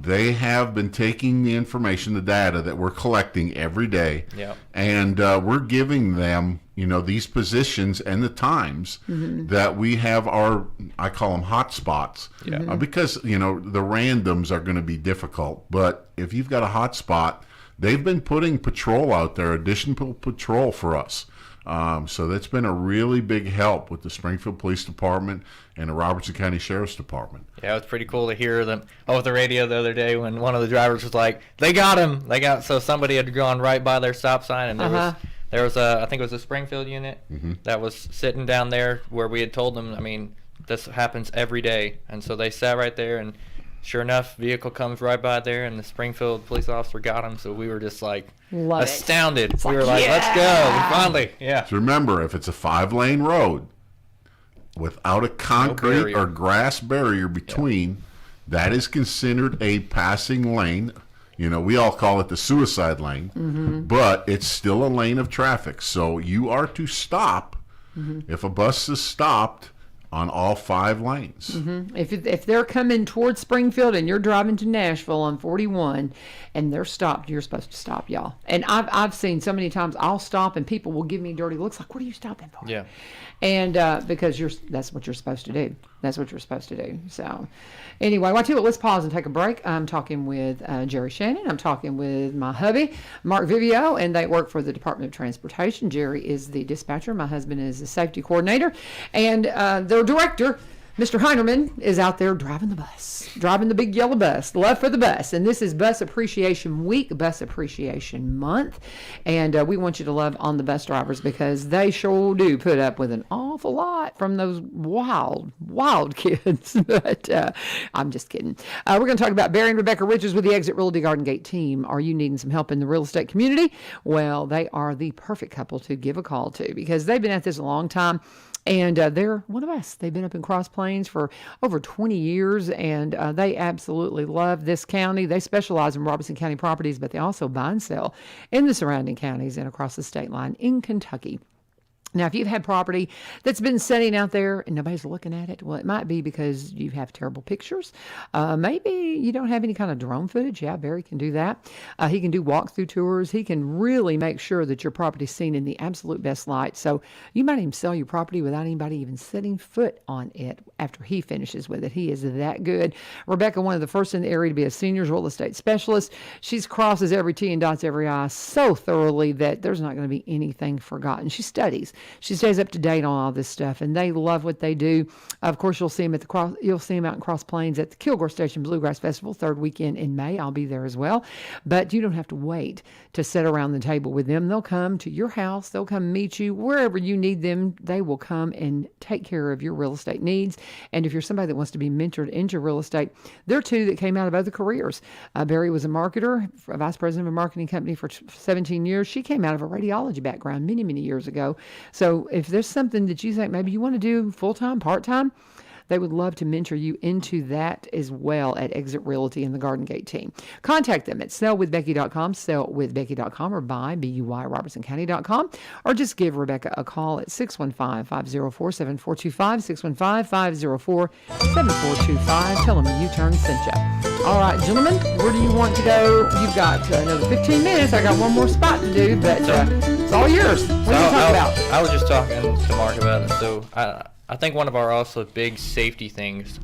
They have been taking the information, the data that we're collecting every day, and we're giving them, you know, these positions and the times that we have I call them hot spots. Because, you know, the randoms are going to be difficult. But if you've got a hot spot, they've been putting patrol out there, additional patrol for us. So that's been a really big help with the Springfield Police Department and the Robertson County Sheriff's Department. Yeah, it was pretty cool to hear them over the radio the other day when one of the drivers was like, they got him. So somebody had gone right by their stop sign, and there was I think it was a Springfield unit that was sitting down there where we had told them, I mean, this happens every day. And so they sat right there, and sure enough, vehicle comes right by there, and the Springfield police officer got him. So we were just like astounded. We were like, let's go. We finally, So remember, if it's a 5-lane road without a concrete or grass barrier between, that is considered a passing lane. You know, we all call it the suicide lane, but it's still a lane of traffic. So you are to stop if a bus is stopped on all 5 lanes. If they're coming towards Springfield and you're driving to Nashville on 41 and they're stopped, you're supposed to stop, y'all. And I've seen so many times I'll stop and people will give me dirty looks like, what are you stopping for? Yeah. And because that's what you're supposed to do. That's what you're supposed to do. So anyway, well, I tell you what, let's pause and take a break. I'm talking with Jerry Shannon. I'm talking with my hubby, Mark Vivio, and they work for the Department of Transportation. Jerry is the dispatcher. My husband is the safety coordinator. And their director, Mr. Hinerman, is out there driving the big yellow bus, love for the bus. And this is Bus Appreciation Week, Bus Appreciation Month. And we want you to love on the bus drivers because they sure do put up with an awful lot from those wild kids. But I'm just kidding. We're going to talk about Barry and Rebecca Richards with the Exit Realty Garden Gate team. Are you needing some help in the real estate community? Well, they are the perfect couple to give a call to because they've been at this a long time. And they're one of us. They've been up in Cross Plains for over 20 years, and they absolutely love this county. They specialize in Robertson County properties, but they also buy and sell in the surrounding counties and across the state line in Kentucky. Now, if you've had property that's been sitting out there and nobody's looking at it, well, it might be because you have terrible pictures. Maybe you don't have any kind of drone footage. Yeah, Barry can do that. He can do walkthrough tours. He can really make sure that your property's seen in the absolute best light. So you might even sell your property without anybody even setting foot on it after he finishes with it. He is that good. Rebecca, one of the first in the area to be a seniors real estate specialist. She crosses every T and dots every I so thoroughly that there's not going to be anything forgotten. She studies. She stays up to date on all this stuff, and they love what they do. Of course, you'll see them out in Cross Plains at the Kilgore Station Bluegrass Festival, 3rd weekend in May. I'll be there as well. But you don't have to wait to sit around the table with them. They'll come to your house. They'll come meet you wherever you need them. They will come and take care of your real estate needs. And if you're somebody that wants to be mentored into real estate, they're two that came out of other careers. Barry was a marketer, a vice president of a marketing company for 17 years. She came out of a radiology background many, many years ago. So if there's something that you think maybe you want to do full-time, part-time, they would love to mentor you into that as well at Exit Realty and the Garden Gate team. Contact them at sellwithbecky.com, sellwithbecky.com, or buy, B-U-Y, robertsoncounty.com, or just give Rebecca a call at 615-504-7425, 615-504-7425. Tell them a U-Turn sent you. All right, gentlemen, where do you want to go? You've got another 15 minutes. I got one more spot to do, but it's all yours. What are you talking about? I was just talking to Mark about it. So I think one of our also big safety things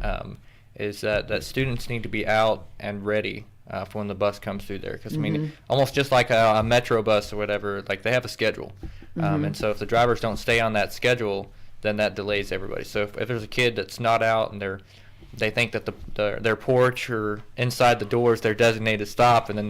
is that students need to be out and ready for when the bus comes through there. Because, I mean, almost just like a metro bus or whatever, like they have a schedule. And so if the drivers don't stay on that schedule, then that delays everybody. So if there's a kid that's not out and they think that their porch or inside the door is their designated stop, and then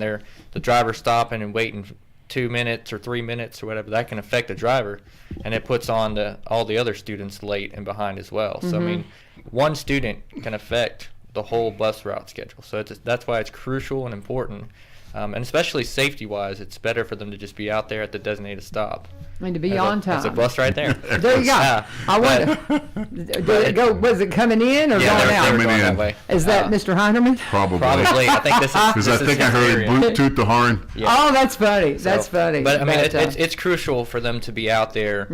the driver's stopping and waiting 2 minutes or 3 minutes or whatever, that can affect the driver, and it puts on all the other students late and behind as well. So I mean, one student can affect the whole bus route schedule. So that's why it's crucial and important. And especially safety-wise, it's better for them to just be out there at the designated stop. I mean, to be on time. There's a bus right there. There you go. Yeah. I wonder, did it go? Was it coming in or Yeah, going they out? were going Coming that in. way. Is that Mr. Heinerman? Probably. Probably. I think this is Because I think I heard Bluetooth the horn. Yeah. Oh, that's funny. That's So, funny. But I mean, But, it's crucial for them to be out there,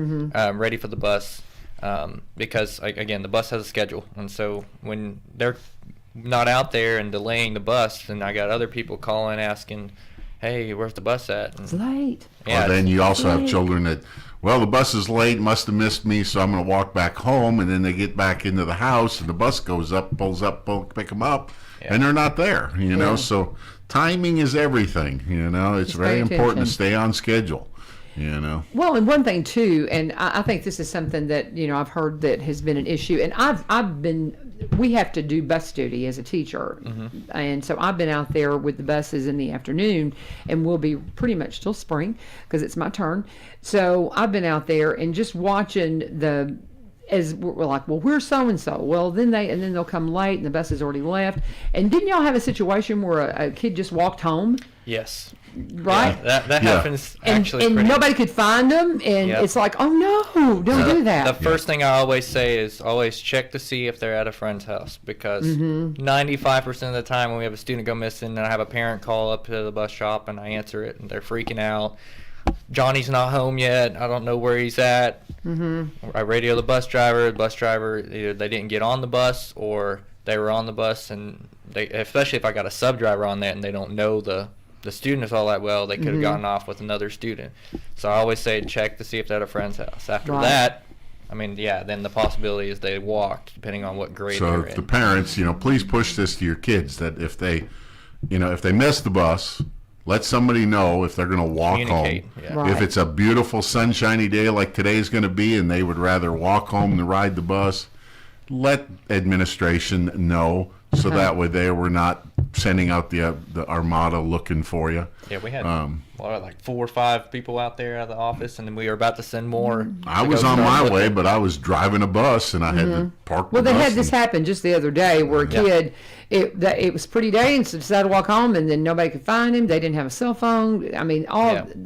ready for the bus, because again, the bus has a schedule, and so when they're not out there and delaying the bus, and I got other people calling asking, "Hey, where's the bus at?" it's late. Or then you also have Late. children that, well, the bus is late, must have missed me, so I'm going to walk back home. And then they get back into the house, and the bus goes up, pulls up, pick them up, and they're not there. You know, so timing is everything. You know, it's Just very pay important attention. to stay on schedule. You know. Well, and one thing too, and I think this is something that I've heard that has been an issue, and we have to do bus duty as a teacher, and so I've been out there with the buses in the afternoon, and we'll be pretty much till spring because it's my turn. So I've been out there and just watching as we're like, well, where's so and so? Well, then they'll come late and the bus has already left. And didn't y'all have a situation where a kid just walked home? Yes. Right? Yeah, that happens actually. And pretty nobody could find them, and Yep. it's like, oh no, don't do that. The first thing I always say is always check to see if they're at a friend's house, because 95% of the time when we have a student go missing, and I have a parent call up to the bus shop and I answer it, and they're freaking out. Johnny's not home yet. I don't know where he's at. I radio the bus driver. The bus driver, either they didn't get on the bus or they were on the bus, and especially if I got a sub driver on that and they don't know the student is all that well, they could have gotten off with another student. So I always say check to see if they're at a friend's house. After Right. that, I mean, yeah, then the possibility is they walked, depending on what grade So they're the in. parents, please push this to your kids that if they miss the bus, let somebody know if they're going to walk home. Communicate, yeah. Right. If it's a beautiful sunshiny day like today's going to be, and they would rather walk home than ride the bus, let administration know, so that way we're not sending out the armada looking for you. Yeah, we had like 4 or 5 people out there out of the office, and then we were about to send more. I to was go on start my looking. way, but I was driving a bus, and I had to park Well, the they bus. had this happen just the other day where a kid, it was a pretty day, and so decided to walk home, and then nobody could find him. They didn't have a cell phone. I mean,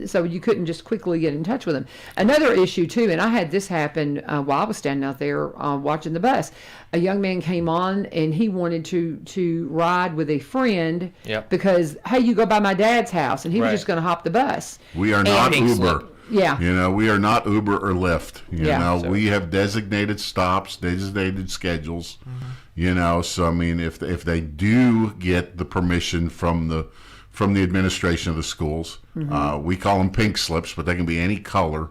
so you couldn't just quickly get in touch with him. Another issue too, and I had this happen while I was standing out there watching the bus. A young man came on, and he wanted to ride with a friend because, hey, you go by my dad's house, and he was Right. just going to hop the bus. We are not Pink Uber. slip. Yeah. We are not Uber or Lyft. So- We have designated stops, designated schedules. So I mean, if they do get the permission from the administration of the schools, we call them pink slips, but they can be any color.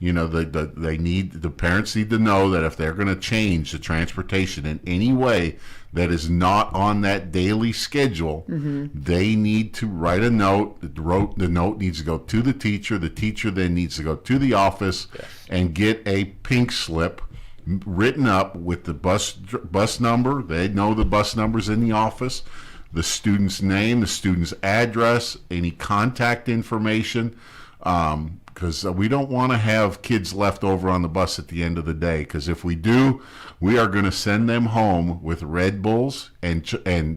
The parents need to know that if they're going to change the transportation in any way that is not on that daily schedule, they need to write a note. The note needs to go to the teacher. The teacher then needs to go to the office and get a pink slip written up with the bus number. They know the bus numbers in the office, the student's name, the student's address, any contact information. Because we don't want to have kids left over on the bus at the end of the day. Because if we do, we are going to send them home with Red Bulls and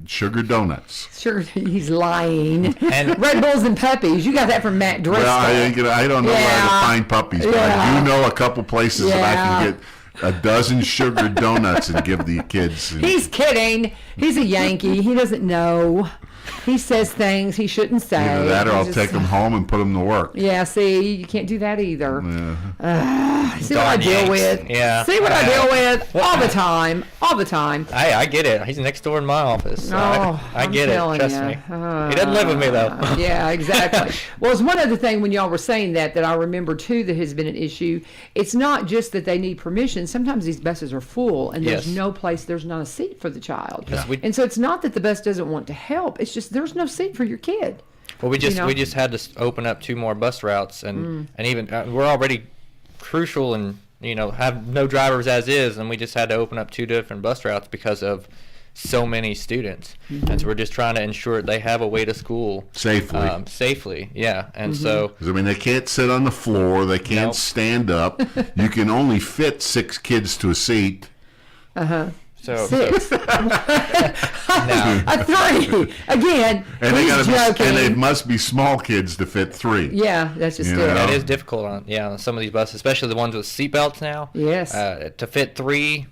sugar donuts. Sure, he's lying. And- Red Bulls and puppies. You got that from Matt Driscoll. Well, I don't know where to find puppies, but I do know a couple places that I can get a dozen sugar donuts and give the kids. He's kidding. He's a Yankee. He doesn't know. He says things he shouldn't say. Either that or He I'll just- take them home and put them to work. Yeah, see, you can't do that either. See what I Darn deal Yanks. with. Yeah. See what I deal with all the time. All the time. I get it. He's next door in my office. So I I'm get it. telling Trust ya. me. He doesn't live with me though. Yeah, exactly. Well, it's one other thing when y'all were saying that I remember too that has been an issue. It's not just that they need permission. Sometimes these buses are full and there's Yes. no place, there's not a seat for the child. Yes, we- And so it's not that the bus doesn't want to help. It's just there's no seat for your kid. Well, we just know? had to open up 2 more bus routes, and even we're already crucial and have no drivers as is, and we just had to open up 2 different bus routes because of so many students. And so we're just trying to ensure they have a way to school safely. Yeah. And so, 'cause, I mean, they can't sit on the floor, they can't stand up. You can only fit 6 kids to a seat. So 6. now, A 3 again. And He's joking. and it must be small kids to fit 3. Yeah, that's just You it. know? that is difficult on some of these buses, especially the ones with seatbelts now. Yes. To fit 3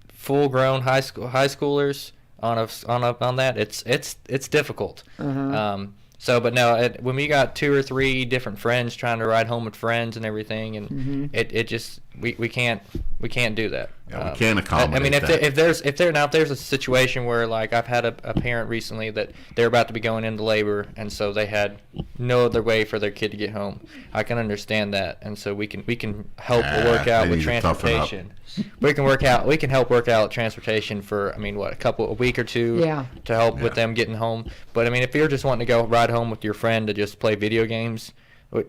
full-grown high schoolers on that, it's difficult. But no, when we got 2 or 3 different friends trying to ride home with friends and everything, and it just we can't do that. Yeah, we can't accommodate I mean, that. if there's a situation where, like, I've had a parent recently that they're about to be going into labor, and so they had no other way for their kid to get home. I can understand that, and so we can help work out they with need to toughen up. transportation. We can help work out transportation for, a week or 2 to help with them getting home. But I mean, if you're just wanting to go ride home with your friend to just play video games,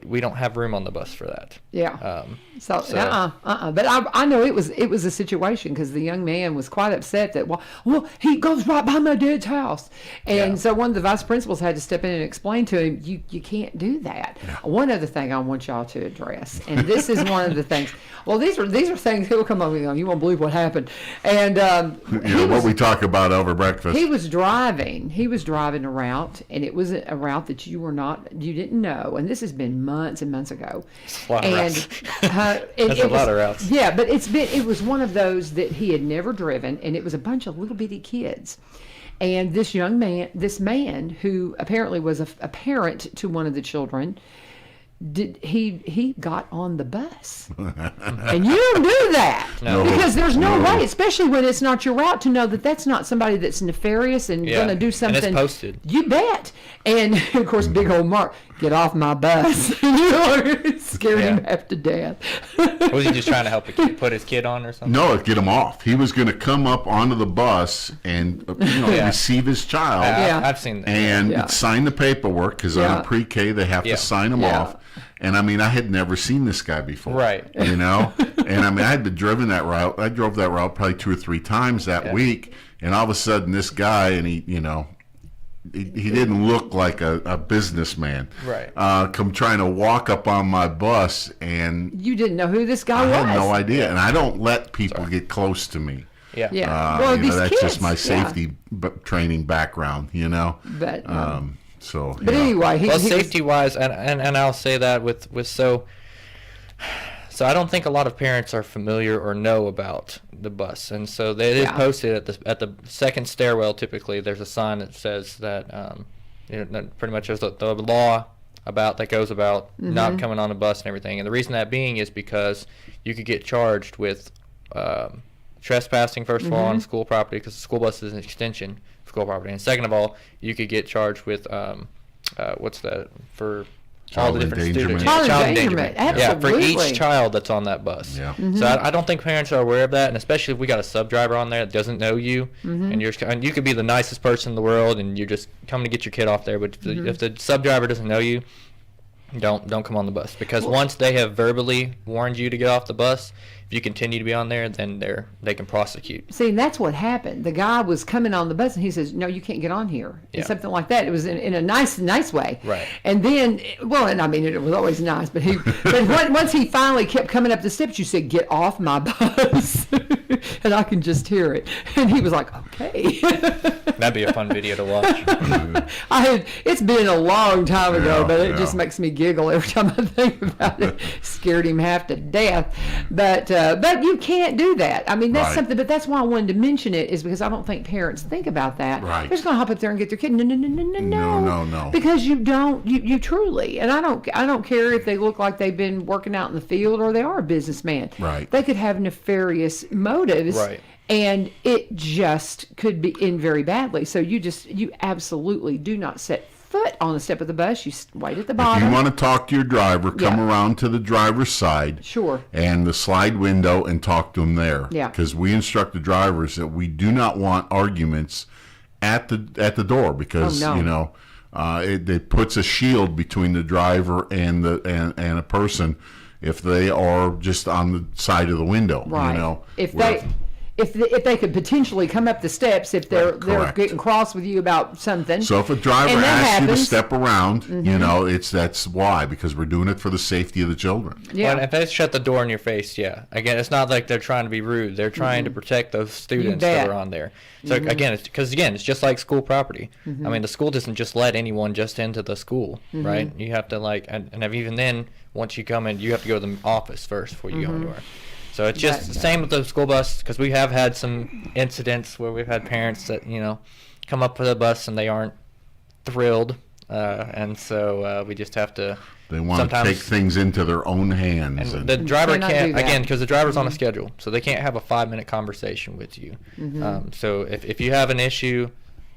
we don't have room on the bus for that. Yeah. But I know it was a situation because the young man was quite upset that well he goes right by my dad's house, and so one of the vice principals had to step in and explain to him you can't do that. One other thing I want y'all to address, and this is one of the things. Well, these are things that will come up. You won't believe what happened, and what we talk about over breakfast. He was driving a route, and it was a route that you didn't know, and this has been months and months ago. A lot of routes. That's a lot of routes. Yeah, but it was one of those that he had never driven, and it was a bunch of little bitty kids. And this man who apparently was a parent to one of the children, he got on the bus. And you don't do that. No. Because there's no way, especially when it's not your route, to know that that's not somebody that's nefarious and going to do something. And it's posted. You bet. And of course, big old Mark, get off my bus. It scared him half to death. Was he just trying to help put his kid on or something? No, get him off. He was going to come up onto the bus and receive his child. I've seen that. And sign the paperwork because on a pre-K they have to sign him off. And I mean, I had never seen this guy before. Right. And I mean, I had been driven that route. I drove that route probably 2 or 3 times that week. And all of a sudden, this guy, and he didn't look like a businessman. Right. Come trying to walk up on my bus, and you didn't know who this guy was. I had no idea. And I don't let people get close to me. Yeah. Well, these that's kids, just my safety training background. But But anyway, safety-wise, and I'll say that with so I don't think a lot of parents are familiar or know about the bus, and so it is posted at the second stairwell. Typically, there's a sign that says that pretty much there's the law that goes about not coming on a bus and everything. And the reason that being is because you could get charged with trespassing, first of all, on school property, because the school bus is an extension of school property, and second of all, you could get charged with what's that for all the different students? Child endangerment. Yeah, for each child that's on that bus. Yeah. So I don't think parents are aware of that, and especially if we got a sub driver on there that doesn't know you, and you could be the nicest person in the world, and you're just coming to get your kid off there, but if the sub driver doesn't know you, don't come on the bus, because once they have verbally warned you to get off the bus, if you continue to be on there, then they can prosecute. See, that's what happened. The guy was coming on the bus, and he says, "No, you can't get on here," and something like that. It was in a nice way. Right. And then, and I mean, it was always nice, but once he finally kept coming up the steps, you said, "Get off my bus," and I can just hear it. And he was like, "Okay." That'd be a fun video to watch. It's been a long time ago, but it just makes me giggle every time I think about it. Scared him half to death. But you can't do that. I mean, that's something, but that's why I wanted to mention it, is because I don't think parents think about that. Right. They're just going to hop up there and get their kid. No. Because you don't, you truly, and I don't care if they look like they've been working out in the field or they are a businessman. Right. They could have nefarious motives. Right. And it just could be end very badly. So you absolutely do not set foot on the step of the bus. You wait at the bottom. If you want to talk to your driver, come around to the driver's side. Sure. And the slide window and talk to them there. Yeah. Because we instruct the drivers that we do not want arguments at the door, because it puts a shield between the driver and a person. if they are just on the side of the window. Right. You know, If they could potentially come up the steps if they're getting cross with you about something. So if a driver And that asks you to happens. step around, you know, that's why, because we're doing it for the safety of the children. Yeah. Well, if they shut the door in your face, yeah. Again, it's not like they're trying to be rude. They're trying to protect those students that bet. are on there. So again, it's just like school property. I mean, the school doesn't just let anyone just into the school, right? You have to and even then, once you come in, you have to go to the office first before you go anywhere. So it's just the same with the school bus, because we have had some incidents where we've had parents that, you know, come up for the bus and they aren't thrilled. And so we just have to. They want to take things into their own hands. And the driver Cannot do can't, that. again, because the driver's on a schedule, so they can't have a 5-minute conversation with you. So if you have an issue,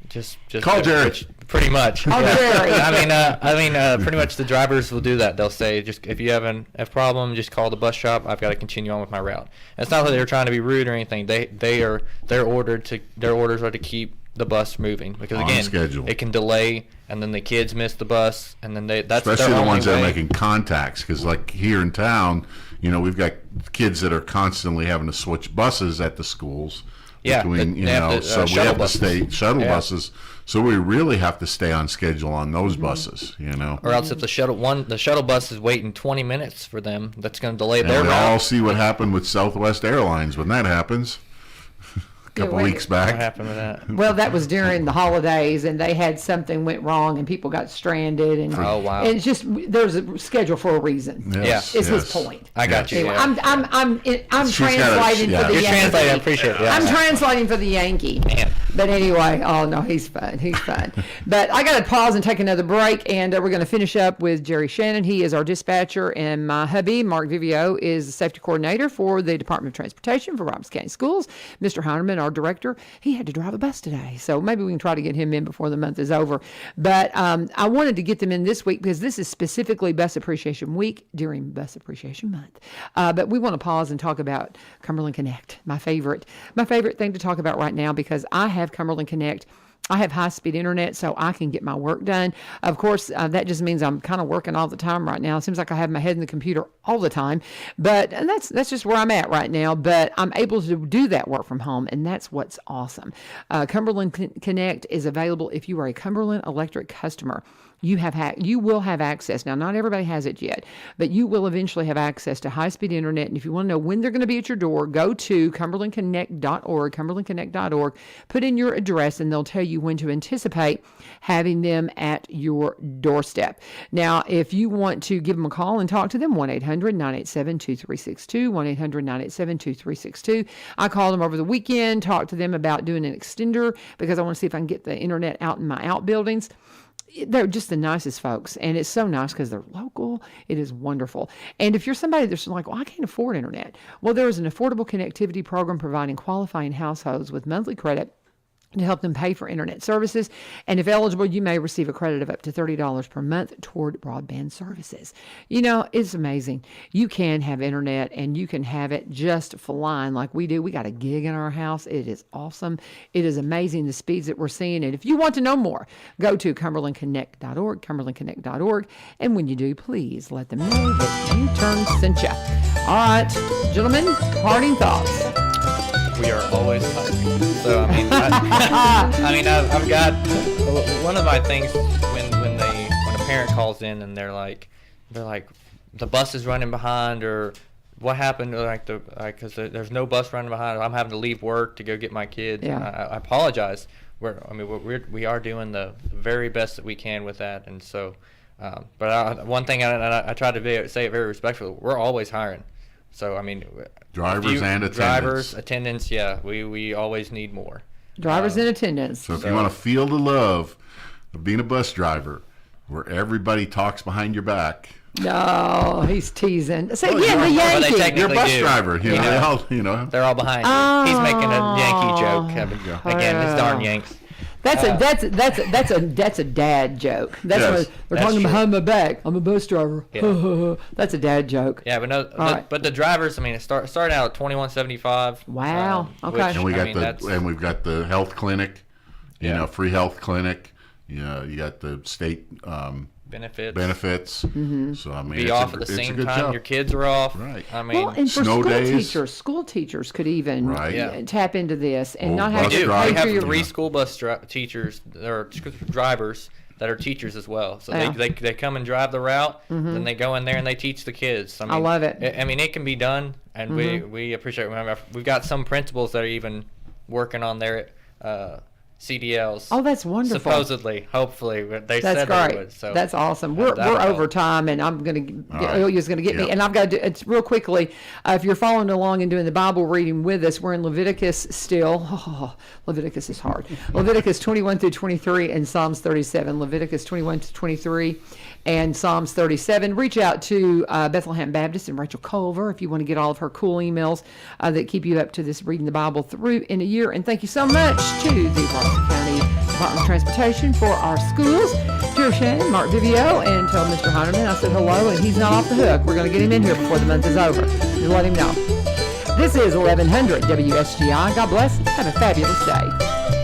just Call Jerry. Pretty much. Call Jerry. I mean, pretty much the drivers will do that. They'll say, just if you have a problem, just call the bus shop. I've got to continue on with my route. And it's not that they're trying to be rude or anything. Their orders are to keep the bus moving, because On again, schedule. it can delay, and then the kids miss the bus, and then that's Especially their the ones that only are way. making contacts, because like here in town, you know, we've got kids that are constantly having to switch buses at the schools. Yeah, Between, they you have know, to, so we shuttle have to buses. stay shuttle Yeah. buses. So we really have to stay on schedule on those buses, you know. Or else if the shuttle bus is waiting 20 minutes for them, that's going to delay And their we route. all see what happened with Southwest Airlines when that happens. A couple wait. weeks What back. happened with that? Well, that was during the holidays, and they had something went wrong, and people got stranded. And Oh, wow. and it's just there's a schedule for a reason. Yes, Is his yes. point. I got you. Anyway, Yeah. I'm She's got translating yeah. for the You're Yankee. translating. I appreciate it. Yeah. I'm translating for the Yankee. Man. But anyway, oh no, he's fun. He's fun. But I got to pause and take another break, and we're going to finish up with Jerry Shannon. He is our dispatcher, and my hubby, Mark Vivio, is the safety coordinator for the Department of Transportation for Roberts County Schools. Mr. Hinerman, our director, he had to drive a bus today, so maybe we can try to get him in before the month is over. But I wanted to get them in this week because this is specifically Bus Appreciation Week during Bus Appreciation Month. But we want to pause and talk about Cumberland Connect, my favorite thing to talk about right now, because I have Cumberland Connect. I have high-speed internet, so I can get my work done. Of course, that just means I'm kind of working all the time right now. It seems like I have my head in the computer all the time, and that's just where I'm at right now. But I'm able to do that work from home, and that's what's awesome. Cumberland Connect is available if you are a Cumberland Electric customer. You will have access. Now, not everybody has it yet, but you will eventually have access to high-speed internet. And if you want to know when they're going to be at your door, go to cumberlandconnect.org, put in your address, and they'll tell you when to anticipate having them at your doorstep. Now, if you want to give them a call and talk to them, 1-800-987-2362, 1-800-987-2362. I called them over the weekend, talked to them about doing an extender because I want to see if I can get the internet out in my outbuildings. They're just the nicest folks, and it's so nice because they're local. It is wonderful. And if you're somebody that's like, well, I can't afford internet, well, there is an affordable connectivity program providing qualifying households with monthly credit to help them pay for internet services. And if eligible, you may receive a credit of up to $30 per month toward broadband services. You know, it's amazing. You can have internet, and you can have it just flying like we do. We got a gig in our house. It is awesome. It is amazing the speeds that we're seeing. And if you want to know more, go to cumberlandconnect.org, cumberlandconnect.org. And when you do, please let them know that U-Turn sent you. All right, gentlemen, parting thoughts. We are always tired. So I mean, I've got one of my things when a parent calls in and they're like the bus is running behind, or what happened, or because there's no bus running behind, or I'm having to leave work to go get my kids. Yeah. I apologize. We are doing the very best that we can with that, and so. But one thing I try to say it very respectfully. We're always hiring. So I mean, Drivers and attendants. Drivers, attendants, yeah. We always need more. Drivers in attendance. So if you want to feel the love of being a bus driver, where everybody talks behind your back. No, he's teasing. Say Well, again, the you're- well, they Yankee. technically You're a bus do. driver. You know, Yeah. they all, you know. They're all behind you. He's making a Yankee joke. Again, his darn Yanks. That's a dad joke. That's Yes, what they're that's talking true. behind my back. I'm a bus driver. Yeah. That's a dad joke. Yeah, but no. right. But the drivers, I mean, it started out at $21.75. Wow, okay. And we got that's- we've got the health clinic, you Yeah. know, free health clinic. You know, you got the state benefits. So I mean, Be off at the same time job. your kids are off. Right. I mean, Well, and for Snow days. school teachers could even Right. tap into this and Oh, not bus have to we drivers. pay for have your. 3 school bus teachers or drivers that are teachers as well. So Yeah. they come and drive the route, then they go in there and they teach the kids. I love it. I mean, it can be done, and we appreciate it. We've got some principals that are even working on their CDLs. Oh, that's wonderful. Supposedly, hopefully, they That's said great. they would. So That's awesome. We're that'll help. over time, and I'm going to get right. Ilya's going to get me, Yep. and I've got to do it's real quickly. If you're following along and doing the Bible reading with us, we're in Leviticus still. Oh, Leviticus is hard. Leviticus 21 through 23 and Psalms 37. Leviticus 21 to 23 and Psalms 37. Reach out to Bethlehem Baptist and Rachel Culver if you want to get all of her cool emails that keep you up to this reading the Bible through in a year. And thank you so much to the Rockland County Department of Transportation for our schools. Dear Shane, Mark Vivio, and tell Mr. Hinerman I said hello, and he's not off the hook. We're going to get him in here before the month is over. Just let him know. This is 1100 WSGI. God bless. Have a fabulous day.